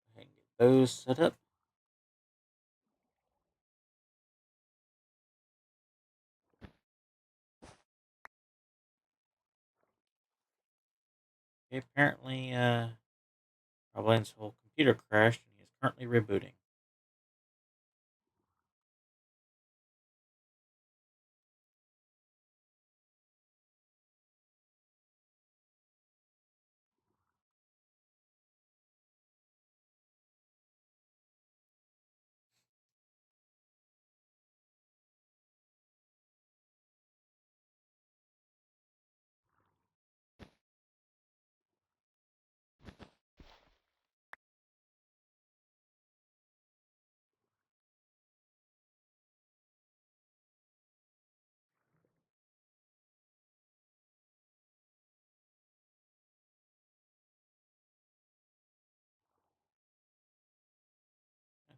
Go ahead and get those set up. Okay, apparently, Arblane's whole computer crashed and he is currently rebooting.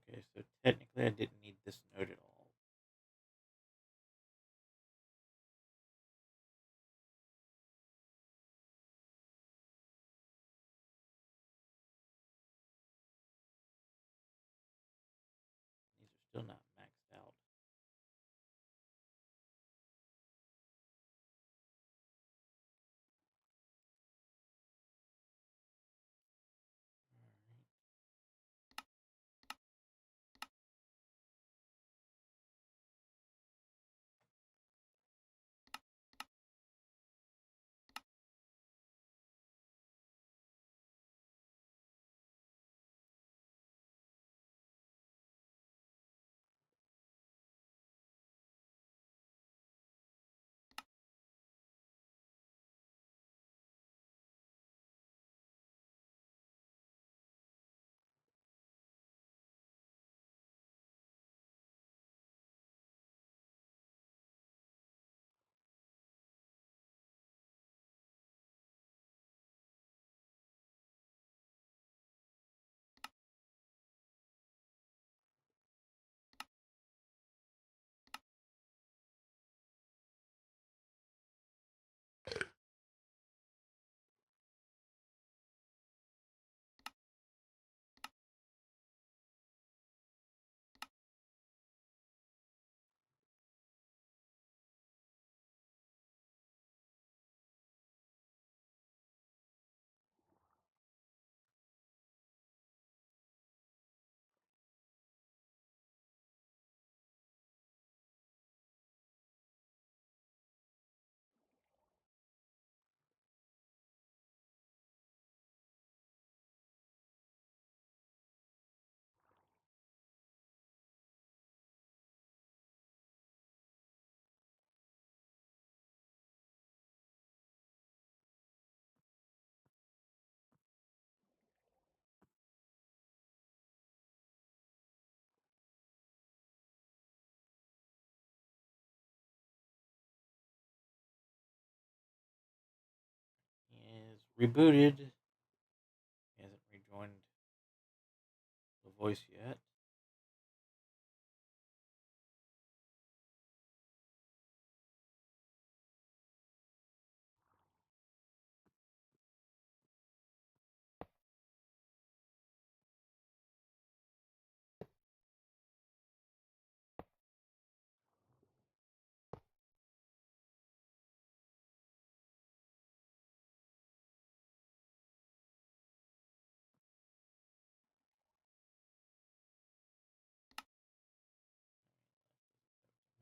Okay, so technically I didn't need this node at all. These are still not maxed out. Alright. rebooted. He hasn't rejoined the voice yet.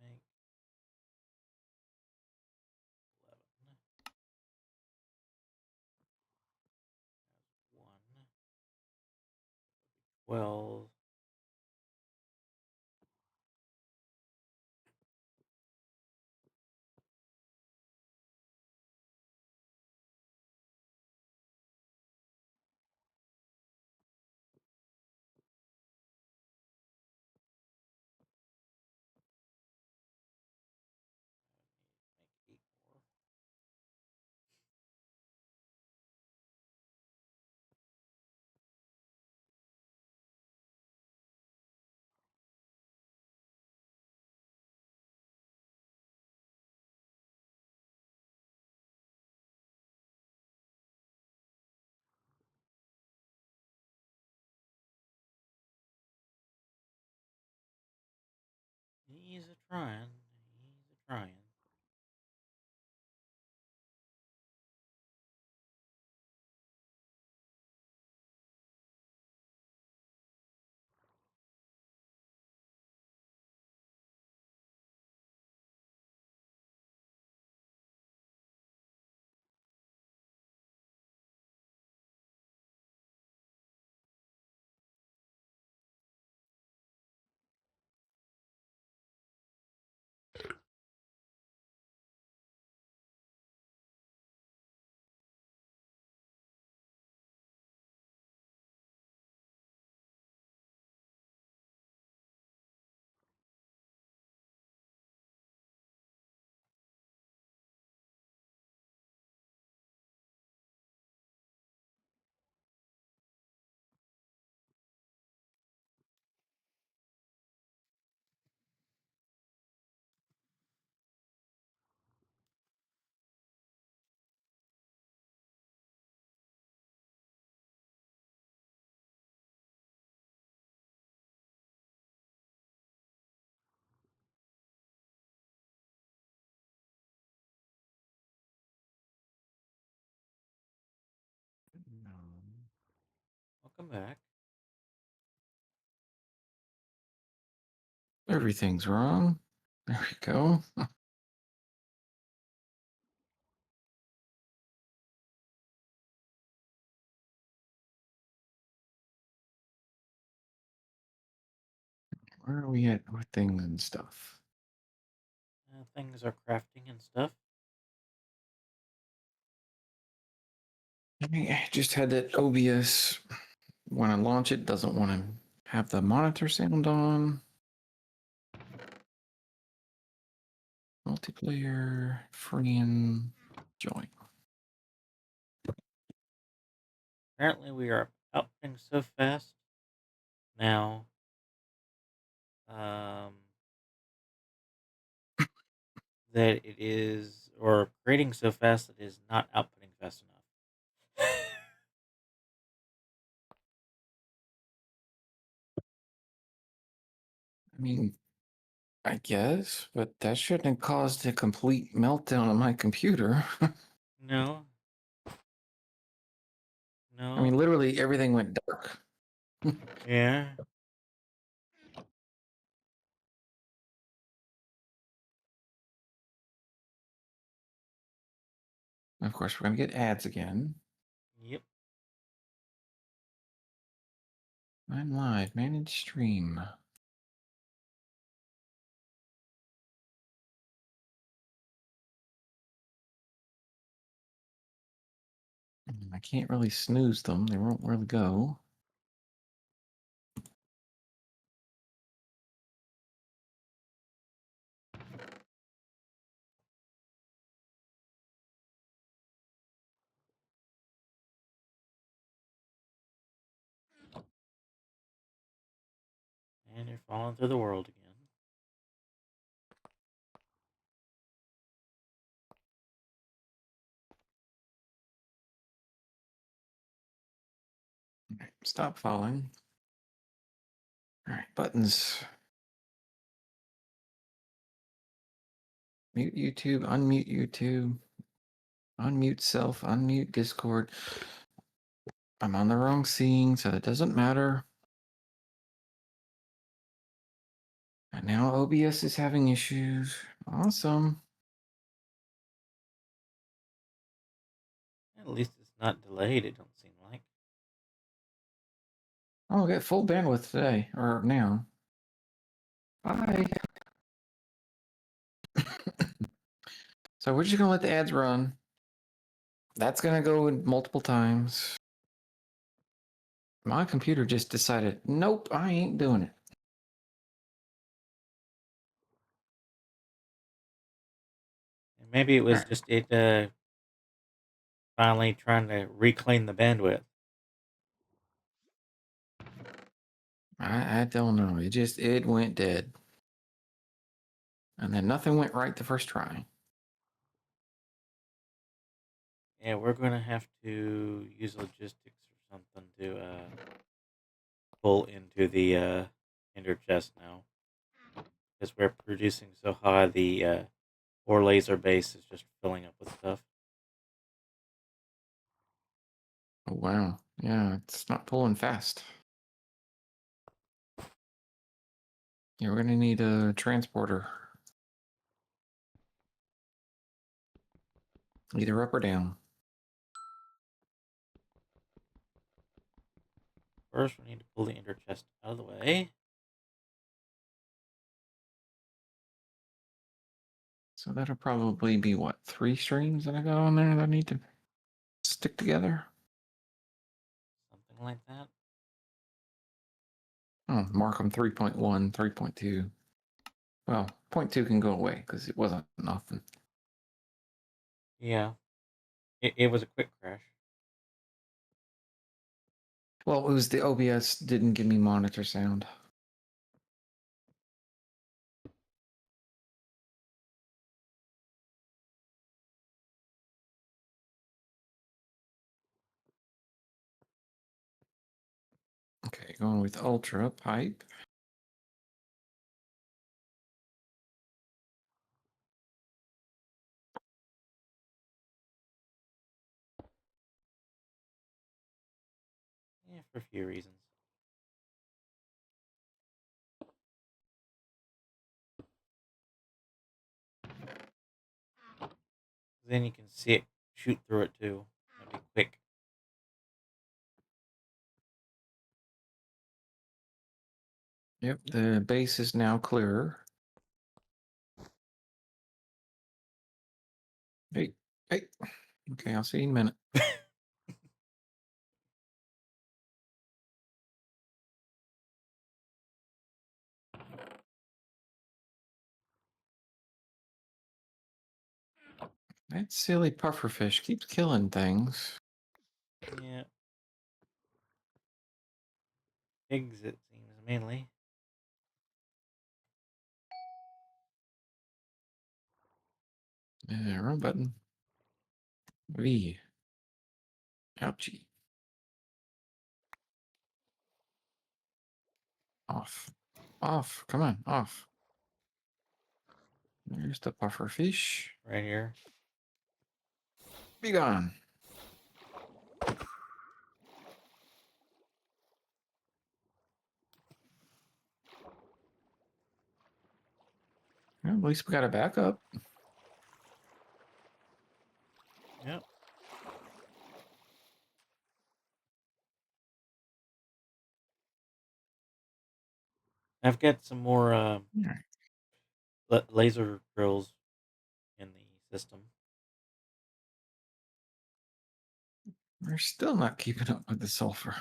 Make 11. 1. 12. Make 8 more. He's a trying. He's a trying. Welcome back. Everything's wrong. There we go. Where are we at with things and stuff? Things are crafting and stuff. I just had that OBS when I launch it, doesn't want to have the monitor sound on. Multiplayer, freeing, join. Apparently, we are outputting so fast now. That it is, or creating so fast that it is not outputting fast enough. I mean, I guess, but that shouldn't have caused a complete meltdown on my computer. No, I mean, no, literally everything went dark. yeah. Of course, we're going to get ads again. Yep. I'm live, manage stream. I can't really snooze them. They won't really go. You're falling through the world again. Stop falling. All right, buttons. Mute YouTube, unmute YouTube, unmute self, unmute Discord. I'm on the wrong scene, so it doesn't matter. And now OBS is having issues. Awesome. At least it's not delayed, it don't seem like. I'll get full bandwidth today, or now. Bye. So we're just gonna let the ads run. That's gonna go in multiple times. My computer just decided, nope, I ain't doing it. And maybe it was Alright. just it finally trying to reclaim the bandwidth. I don't know. It went dead. And then nothing went right the first try. Yeah, we're gonna have to use logistics or something to pull into the ender chest now, because we're producing so high. The ore laser base is just filling up with stuff. Oh wow. Yeah, it's not pulling fast. Yeah, we're gonna need a transporter. Either up or down. First, we need to pull the ender chest out of the way. So that'll probably be what, 3 streams that I got on there that I need to stick together? Something like that. Oh, mark them 3.1, 3.2. Well, 0.2 can go away because it wasn't nothing. Yeah, it was a quick crash. Well, it was the OBS didn't give me monitor sound. Okay, going with Ultra Pipe. Yeah, for a few reasons. Then you can see it shoot through it too. That'd be quick. Yep, the base is now clearer. Hey, hey. Okay, I'll see you in a minute. That silly pufferfish keeps killing things. Yeah. Pigs, it seems, mainly. Wrong button. V. Ouchie. Off. Off. Come on, off. There's the pufferfish. Right here. Be gone. Well, at least we got a backup. Yep. I've got some more Alright. laser drills in the system. We're still not keeping up with the sulfur.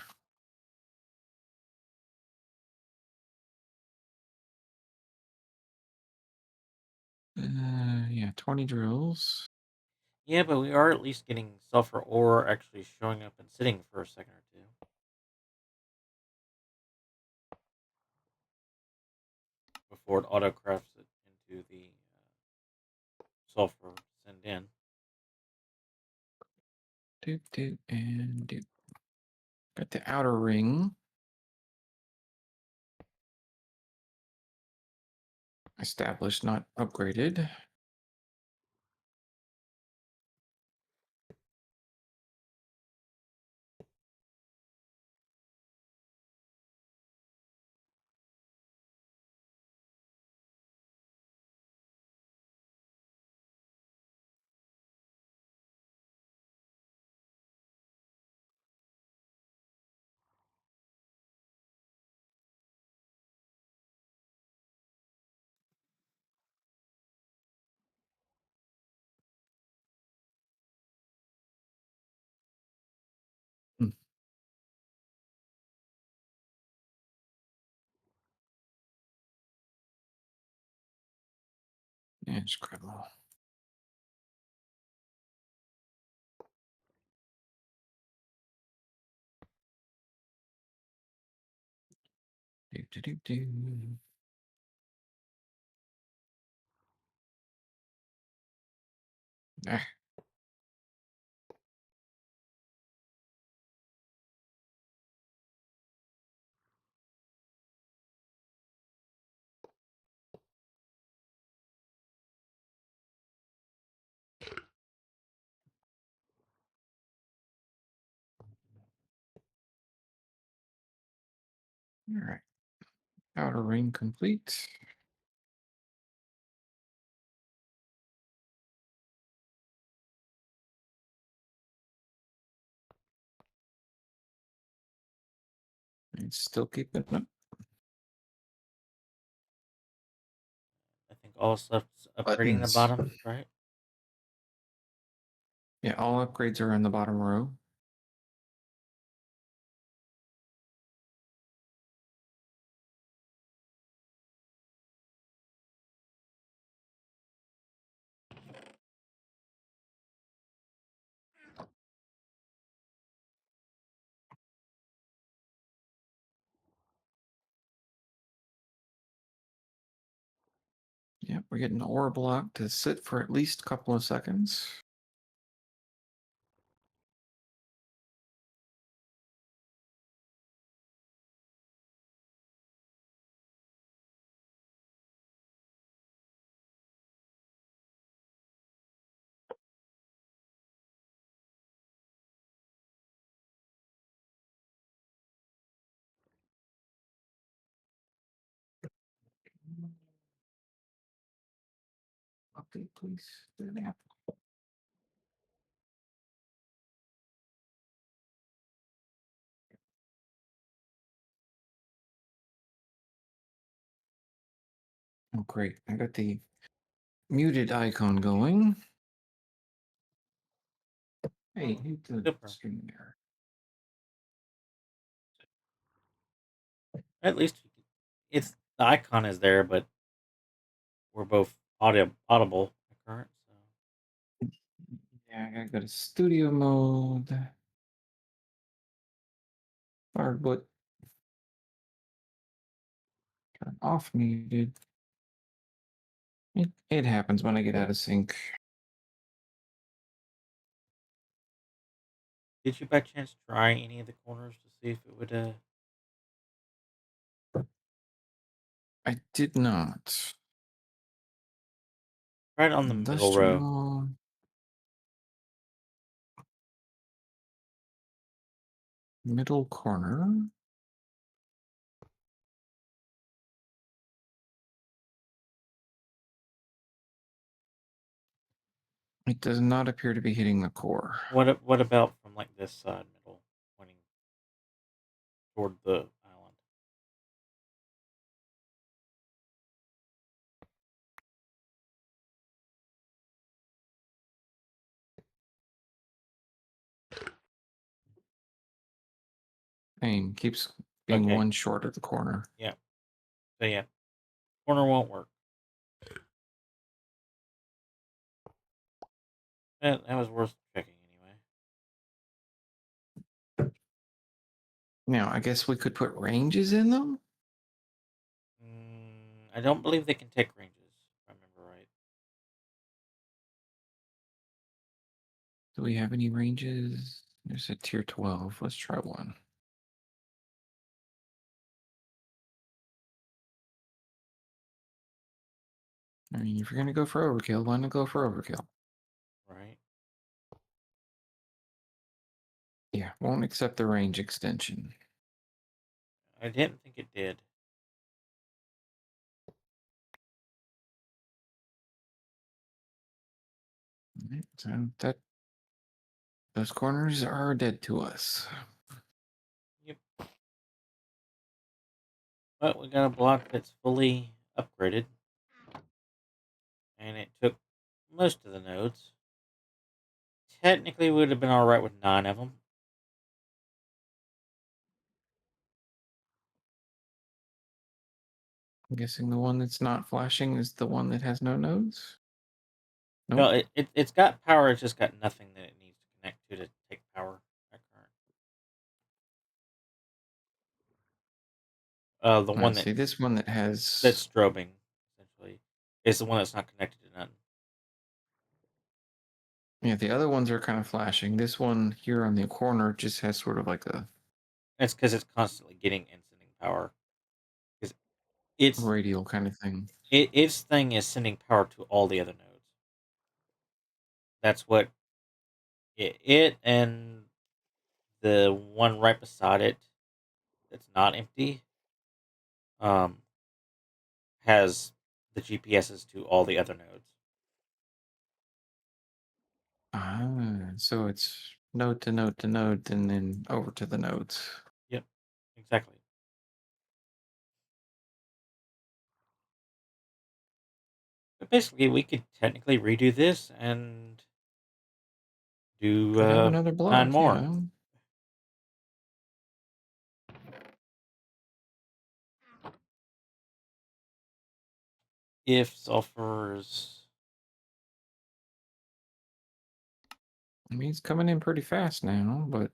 Yeah, 20 drills. Yeah, but we are at least getting sulfur ore actually showing up and sitting for a second or two. board auto crafts it into the software to send in. Do. Got the outer ring. Established, not upgraded. Hmm. Yeah, scribble. Do. Ah, all right. Outer ring complete. It's still keeping up. I think all stuff's upgrading the Buttons. bottom, right? Yeah, all upgrades are in the bottom row. Yep, we're getting the ore block to sit for at least a couple of seconds. Update, please. Oh, great. I got the muted icon going. Hey, hit the Super. screen there. At least it's the icon is there, but we're both audible current. So Yeah, I gotta go to studio mode. Hardwood. Turn off muted. It happens when I get out of sync. did you by chance try any of the corners to see if it would I did not. right on the middle row? Industrial. Middle corner. It does not appear to be hitting the core. What about from like this side middle, pointing toward the island? Same, keeps being Okay. one short of the corner. Yeah. So yeah, corner won't work. That was worth checking anyway. Now, I guess we could put ranges in them. I don't believe they can take ranges, if I remember right. Do we have any ranges? There's a tier 12. Let's try one. I mean, if you're going to go for overkill, why not go for overkill? Right. Yeah, won't accept the range extension. I didn't think it did. Alright, so that those corners are dead to us. Yep. But we got a block that's fully upgraded. And it took most of the nodes. Technically, we would have been alright with 9 of them. I'm guessing the one that's not flashing is the one that has no nodes? No, Nope. it's got power, it's just got nothing that it needs to connect to take power at current. The one See, this one that that's has... strobing, essentially, is the one that's not connected to nothing. Yeah, the other ones are kind of flashing. This one here on the corner just has sort of like a It's because it's constantly getting and sending power. Because its radial kind of thing. its thing is sending power to all the other nodes. That's what it and the one right beside it that's not empty um has the GPSs to all the other nodes. So it's node to node to node and then over to the nodes. Yep, exactly. But basically, we could technically redo this and do Could have another 9 block, more. yeah. If sulfur's I mean, it's coming in pretty fast now, but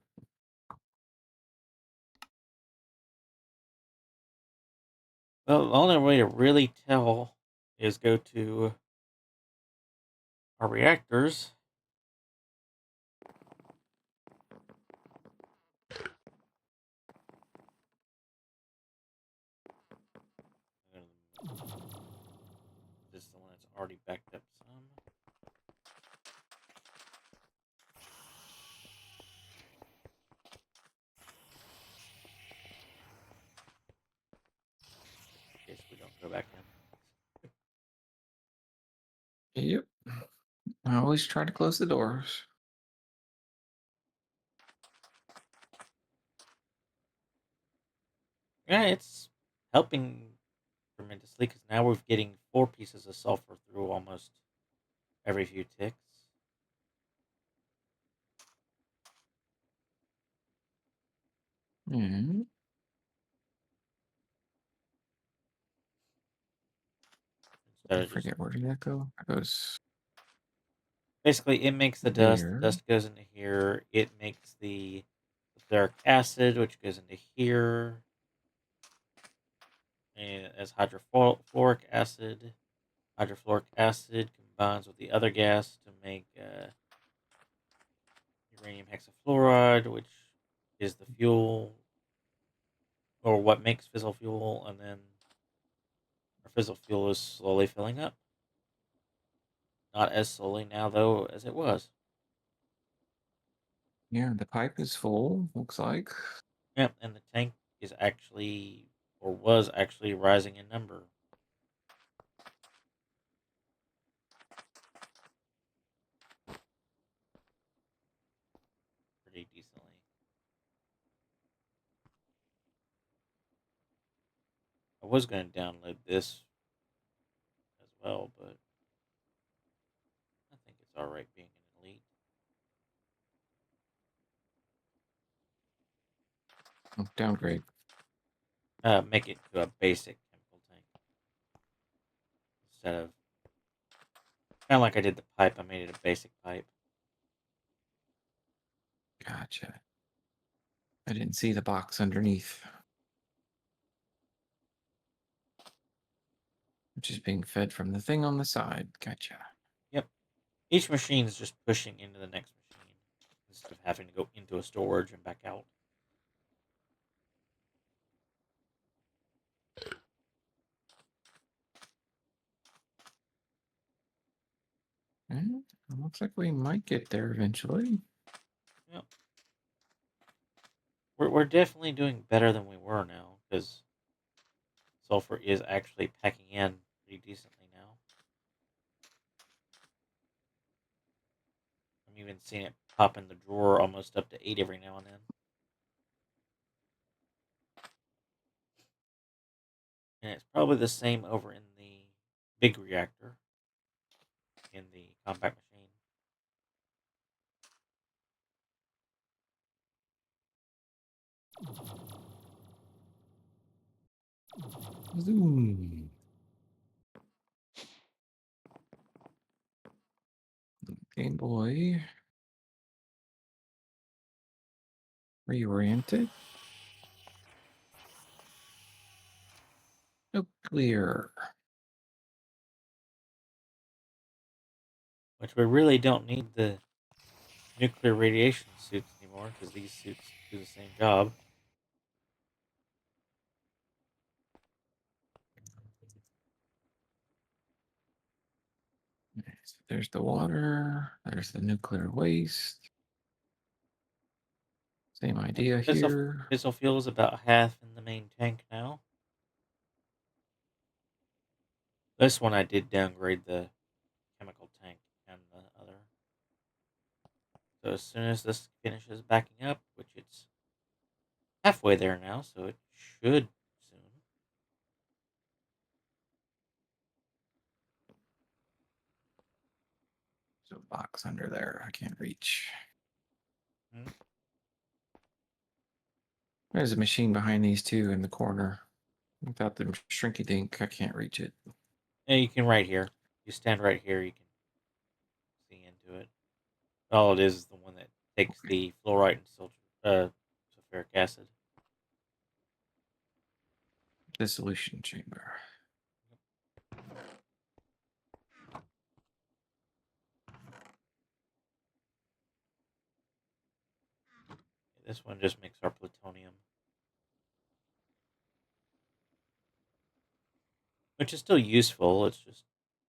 well, the only way to really tell is go to our reactors. This is the one that's already backed up some. In case we don't go back in. yep. I always try to close the doors. Yeah, it's helping tremendously because now we're getting 4 pieces of sulfur through almost every few ticks. Yeah. Instead I of just forget where did that go? It goes basically, it makes the dust. The there. dust goes into here. It makes the sulfuric acid, which goes into here, and as hydrofluoric acid. Hydrofluoric acid combines with the other gas to make uranium hexafluoride, which is the fuel, or what makes fissile fuel, and then our fissile fuel is slowly filling up. Not as slowly now, though, as it was. Yeah, the pipe is full, looks like. Yep, and the tank is actually, or was actually, rising in number. Pretty decently. I was going to download this as well, but I think it's alright being an elite. Oh, downgrade. Make it to a basic chemical tank instead of kind of like I did the pipe. I made it a basic pipe. Gotcha. I didn't see the box underneath. which is being fed from the thing on the side. Gotcha. Yep. Each machine is just pushing into the next machine instead of having to go into a storage and back out. It looks like we might get there eventually. Yep. We're definitely doing better than we were now because sulfur is actually packing in pretty decently now. I'm even seeing it pop in the drawer almost up to 8 every now and then. And it's probably the same over in the big reactor in the compact machine. Zoom. Game Boy. Reoriented. Nuclear. Which we really don't need the nuclear radiation suits anymore because these suits do the same job. There's the water. There's the nuclear waste. Same idea here. Fissile fuel is about half in the main tank now. This one I did downgrade the chemical tank and the other. So as soon as this finishes backing up, which it's halfway there now, so it should soon. There's a box under there I can't reach. Hmm. There's a machine behind these two in the corner. Without the shrinky dink, I can't reach it. Yeah, you can right here. You stand right here, you can see into it. All it is the one that takes the fluorite and sulfuric acid. Dissolution chamber. This one just makes our plutonium, which is still useful. It's just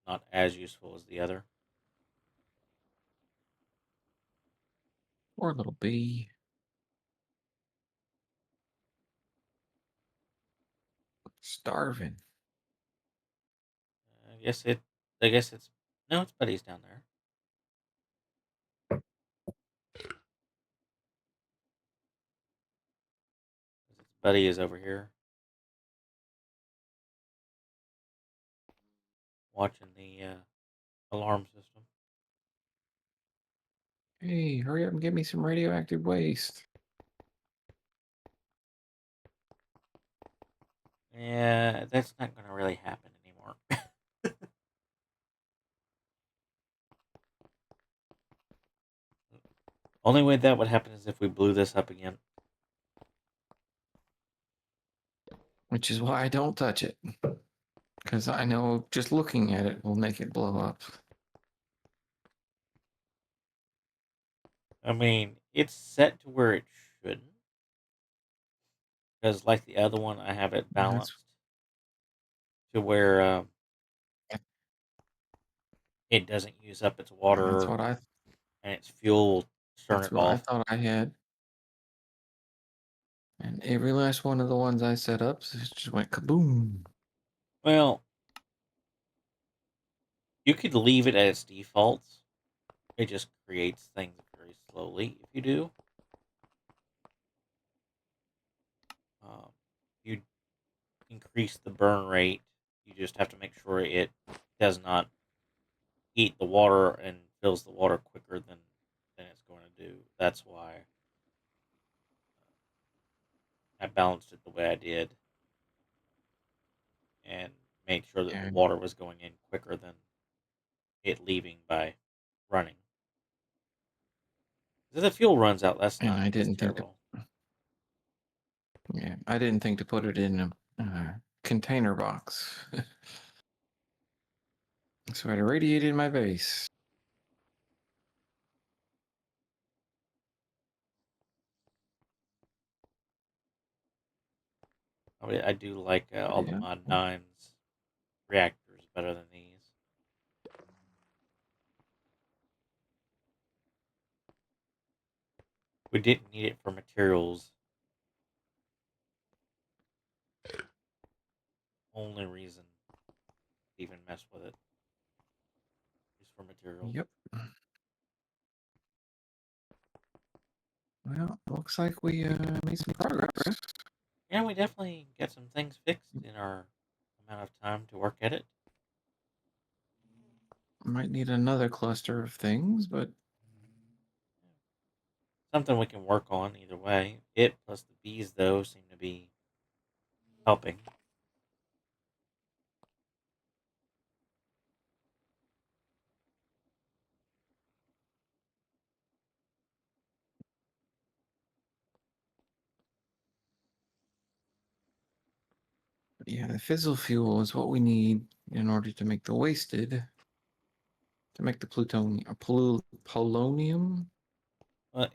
not as useful as the other. Poor little bee. Starving. I guess it. I guess it's no. Its buddy's down there. Its buddy is over here watching the alarm system. Hey, hurry up and get me some radioactive waste. Yeah, that's not going to really happen anymore. Only way that would happen is if we blew this up again. Which is why I don't touch it. Because I know just looking at it will make it blow up. I mean, it's set to where it shouldn't. Because, like the other one, I have it balanced to where it doesn't use up its That's water what I and its fuel will turn that's it what I off. thought I had. And every last one of the ones I set up just went kaboom. Well, you could leave it at its defaults. It just creates things very slowly if you do. You increase the burn rate. You just have to make sure it does not heat the water and fills the water quicker than it's going to do. That's why I balanced it the way I did and made sure that the And water was going in quicker than it leaving by running. If the fuel runs out, that's and not I that's didn't think to terrible. I didn't think to put it in a container box. So it irradiated my base. I do like all the Yeah. Mod 9's reactors better than these. We didn't need it for materials. Only reason to even mess with it is for materials. Yep. Well, looks like we made some progress. Yeah, we definitely get some things fixed in our amount of time to work at it. Might need another cluster of things, but Something we can work on either way. It plus the bees, though, seem to be helping. yeah, the fissile fuel is what we need in order to make the wasted, to make the plutonium, polonium.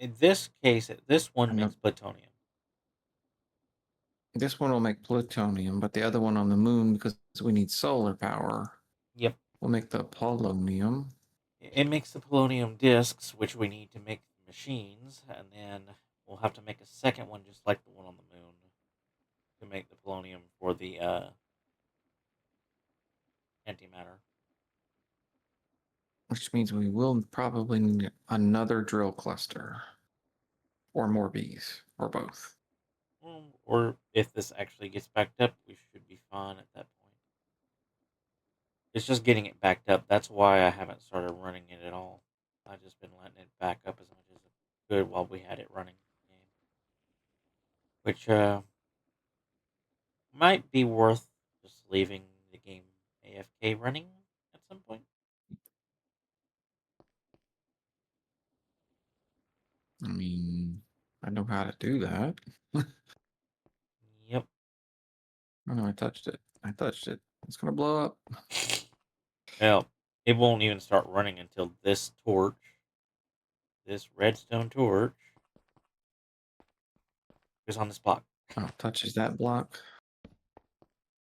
In this case, this one No, makes plutonium. this one will make plutonium, but the other one on the moon, because we need solar power, Yep. will make the polonium. It makes the polonium discs, which we need to make machines, and then we'll have to make a second one just like the one on the moon to make the polonium for the antimatter. Which means we will probably need another drill cluster, or more bees, or both. Or if this actually gets backed up, we should be fine at that point. It's just getting it backed up. That's why I haven't started running it at all. I've just been letting it back up as much as it could while we had it running. Which might be worth just leaving the game AFK running at some point. I mean, I know how to do that. Yep. Oh no, I touched it. I touched it. It's gonna blow up. Well, it won't even start running until this torch, this redstone torch, is on this block. Oh, touches that block.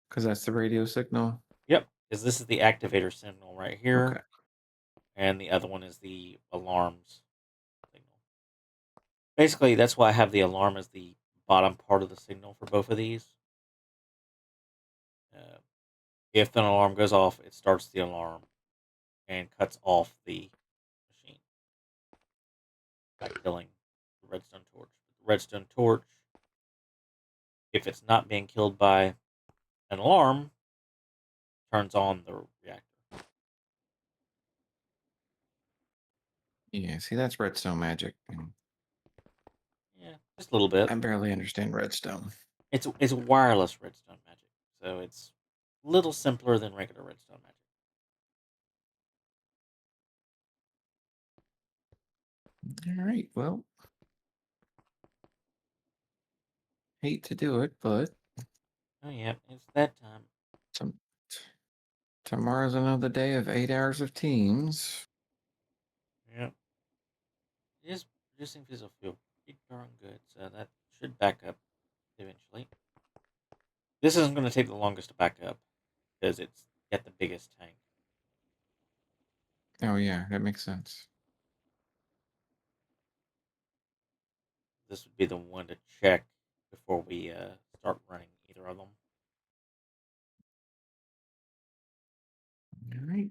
Because that's the radio signal. Yep, because this is the activator signal right here, Okay. and the other one is the alarms signal. Basically, that's why I have the alarm as the bottom part of the signal for both of these. Uh, if an alarm goes off, it starts the alarm and cuts off the machine by killing the redstone torch. The redstone torch, if it's not being killed by an alarm, turns on the reactor. Yeah, see, that's redstone magic. Yeah, just a little bit. I barely understand redstone. It's wireless redstone magic, so it's a little simpler than regular redstone magic. All right, well, hate to do it, but Oh yeah, it's that time. some, tomorrow's another day of 8 hours of teams. Yeah, it is producing fissile fuel pretty darn good, so that should back up eventually. This isn't going to take the longest to back up because it's got the biggest tank. Oh yeah, that makes sense. This would be the one to check before we start running either of them. All right.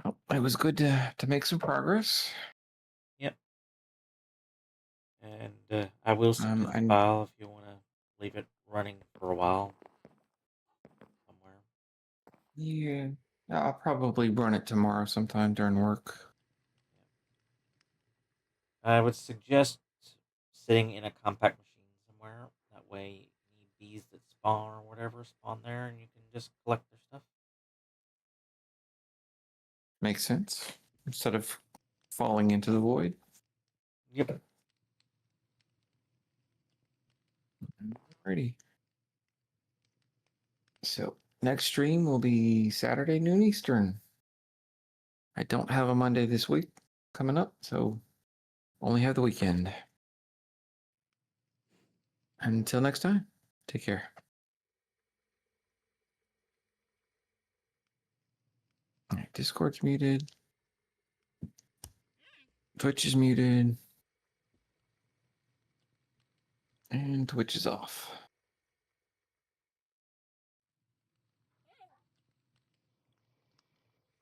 Well, it was good to make some progress. Yep. And I will send you the And file if you want to leave it running for a while somewhere. yeah, I'll probably run it tomorrow sometime during work. I would suggest sitting in a compact machine somewhere. That way, any bees that spawn or whatever spawn there, and you can just collect their stuff. Makes sense. Instead of falling into the void. Yep. Alrighty. So next stream will be Saturday noon Eastern. I don't have a Monday this week coming up, so only have the weekend. Until next time, take care. All right, Discord's muted. Twitch is muted. And Twitch is off.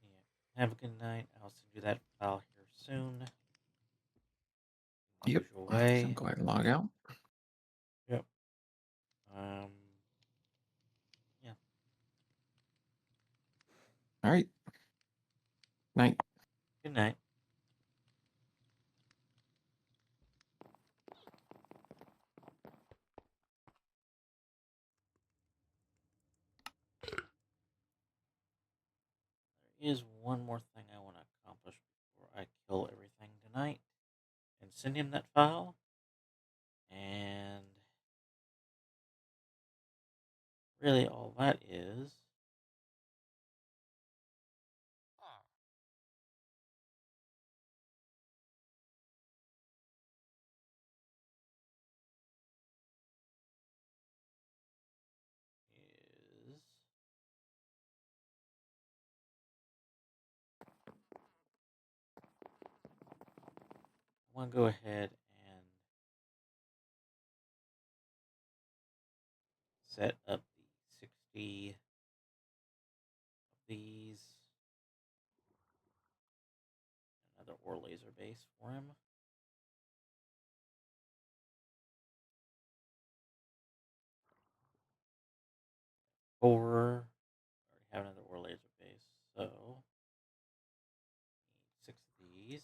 Yeah. Have a good night. I'll send you that file here soon. Yep. Usual So way. go ahead and log out. Yep. Yeah. All right. Night. Good night. There is one more thing I want to accomplish before I kill everything tonight and send him that file. And really, all that is I want to go ahead and set up the 60 of these, another ore laser base for him. 4. Already have another ore laser base, so need 6 of these.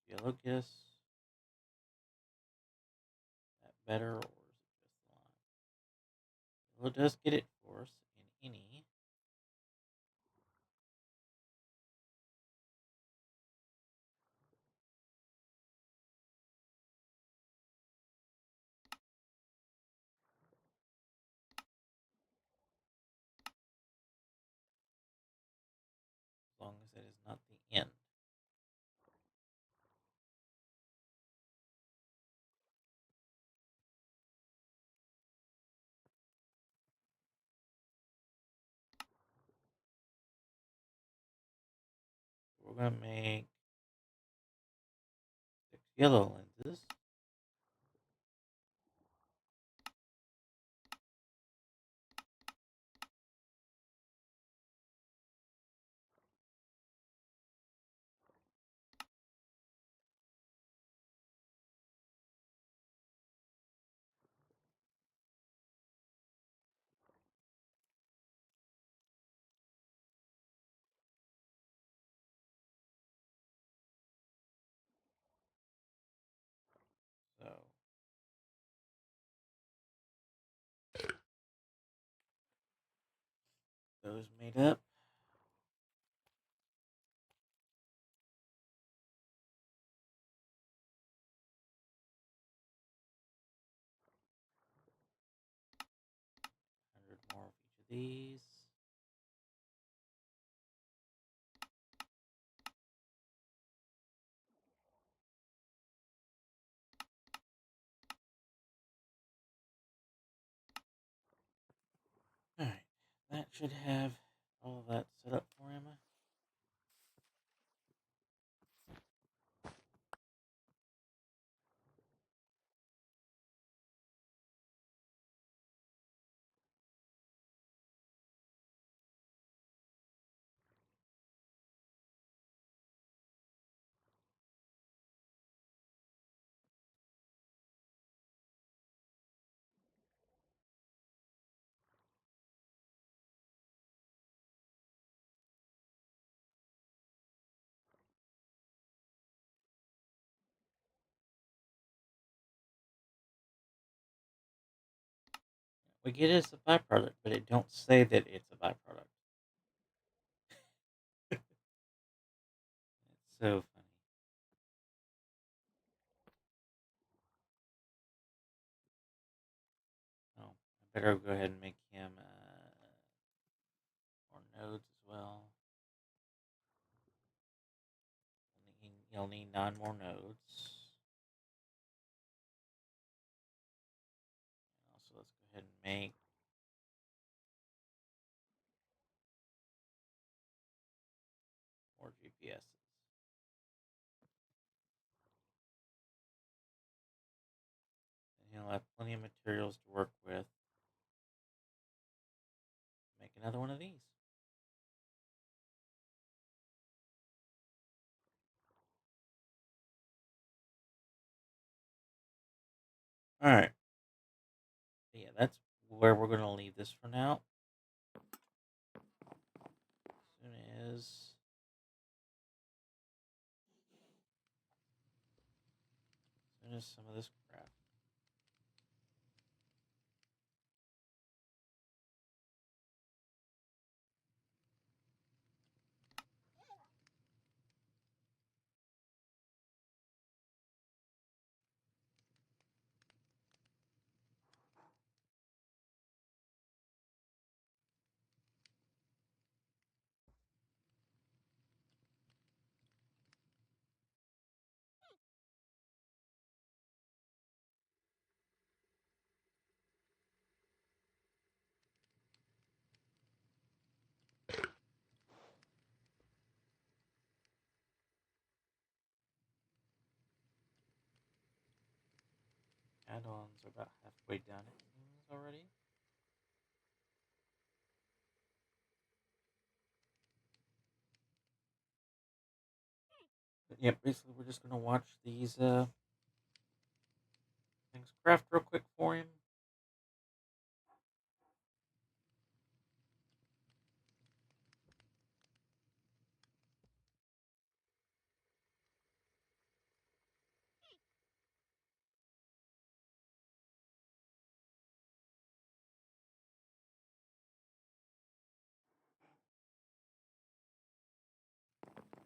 Yellow Gis. That better, or is it just the line? Well, it does get it for us in any. As long as it is not the end. We're going to make 6 yellow lenses. So those made up. More of each of these. Alright, that should have all of that set up for him. We get it as a byproduct, but it don't say that it's a byproduct. It's so funny. better go ahead and make him more nodes as well. He'll need 9 more nodes. Also, let's go ahead and make more GPSs. And he'll have plenty of materials to work with. Make another one of these. All right. Yeah, that's where we're going to leave this for now. As soon as some of this crap. Add-ons are about halfway done already. But yeah, basically we're just gonna watch these things craft real quick for him.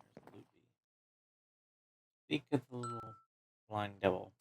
There's the loot bee. Speak of the little flying devil.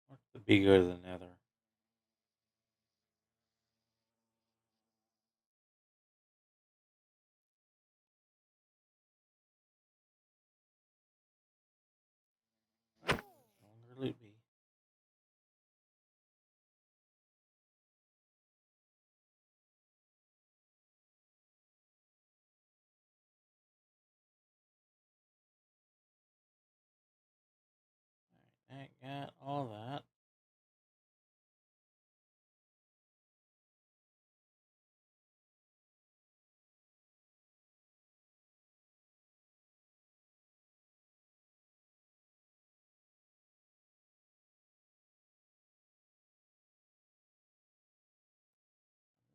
What's the bigger than the nether? No longer loot bee. Alright, that got all that.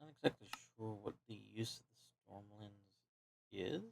I'm not exactly sure what the use of the Stormlands is.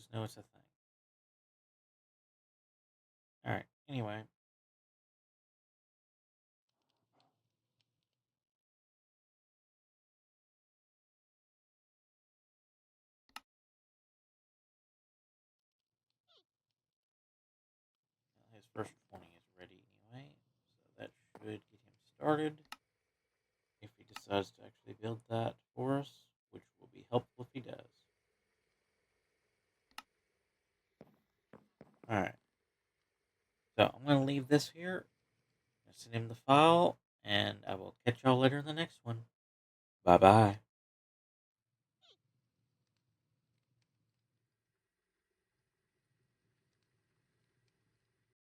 just know it's a thing. All right. Anyway. His first 20 is ready anyway, so that should get him started. If he decides to actually build that for us, which will be helpful if he does. Alright, so I'm going to leave this here. I'm going to send him the file, and I will catch y'all later in the next one. Bye-bye.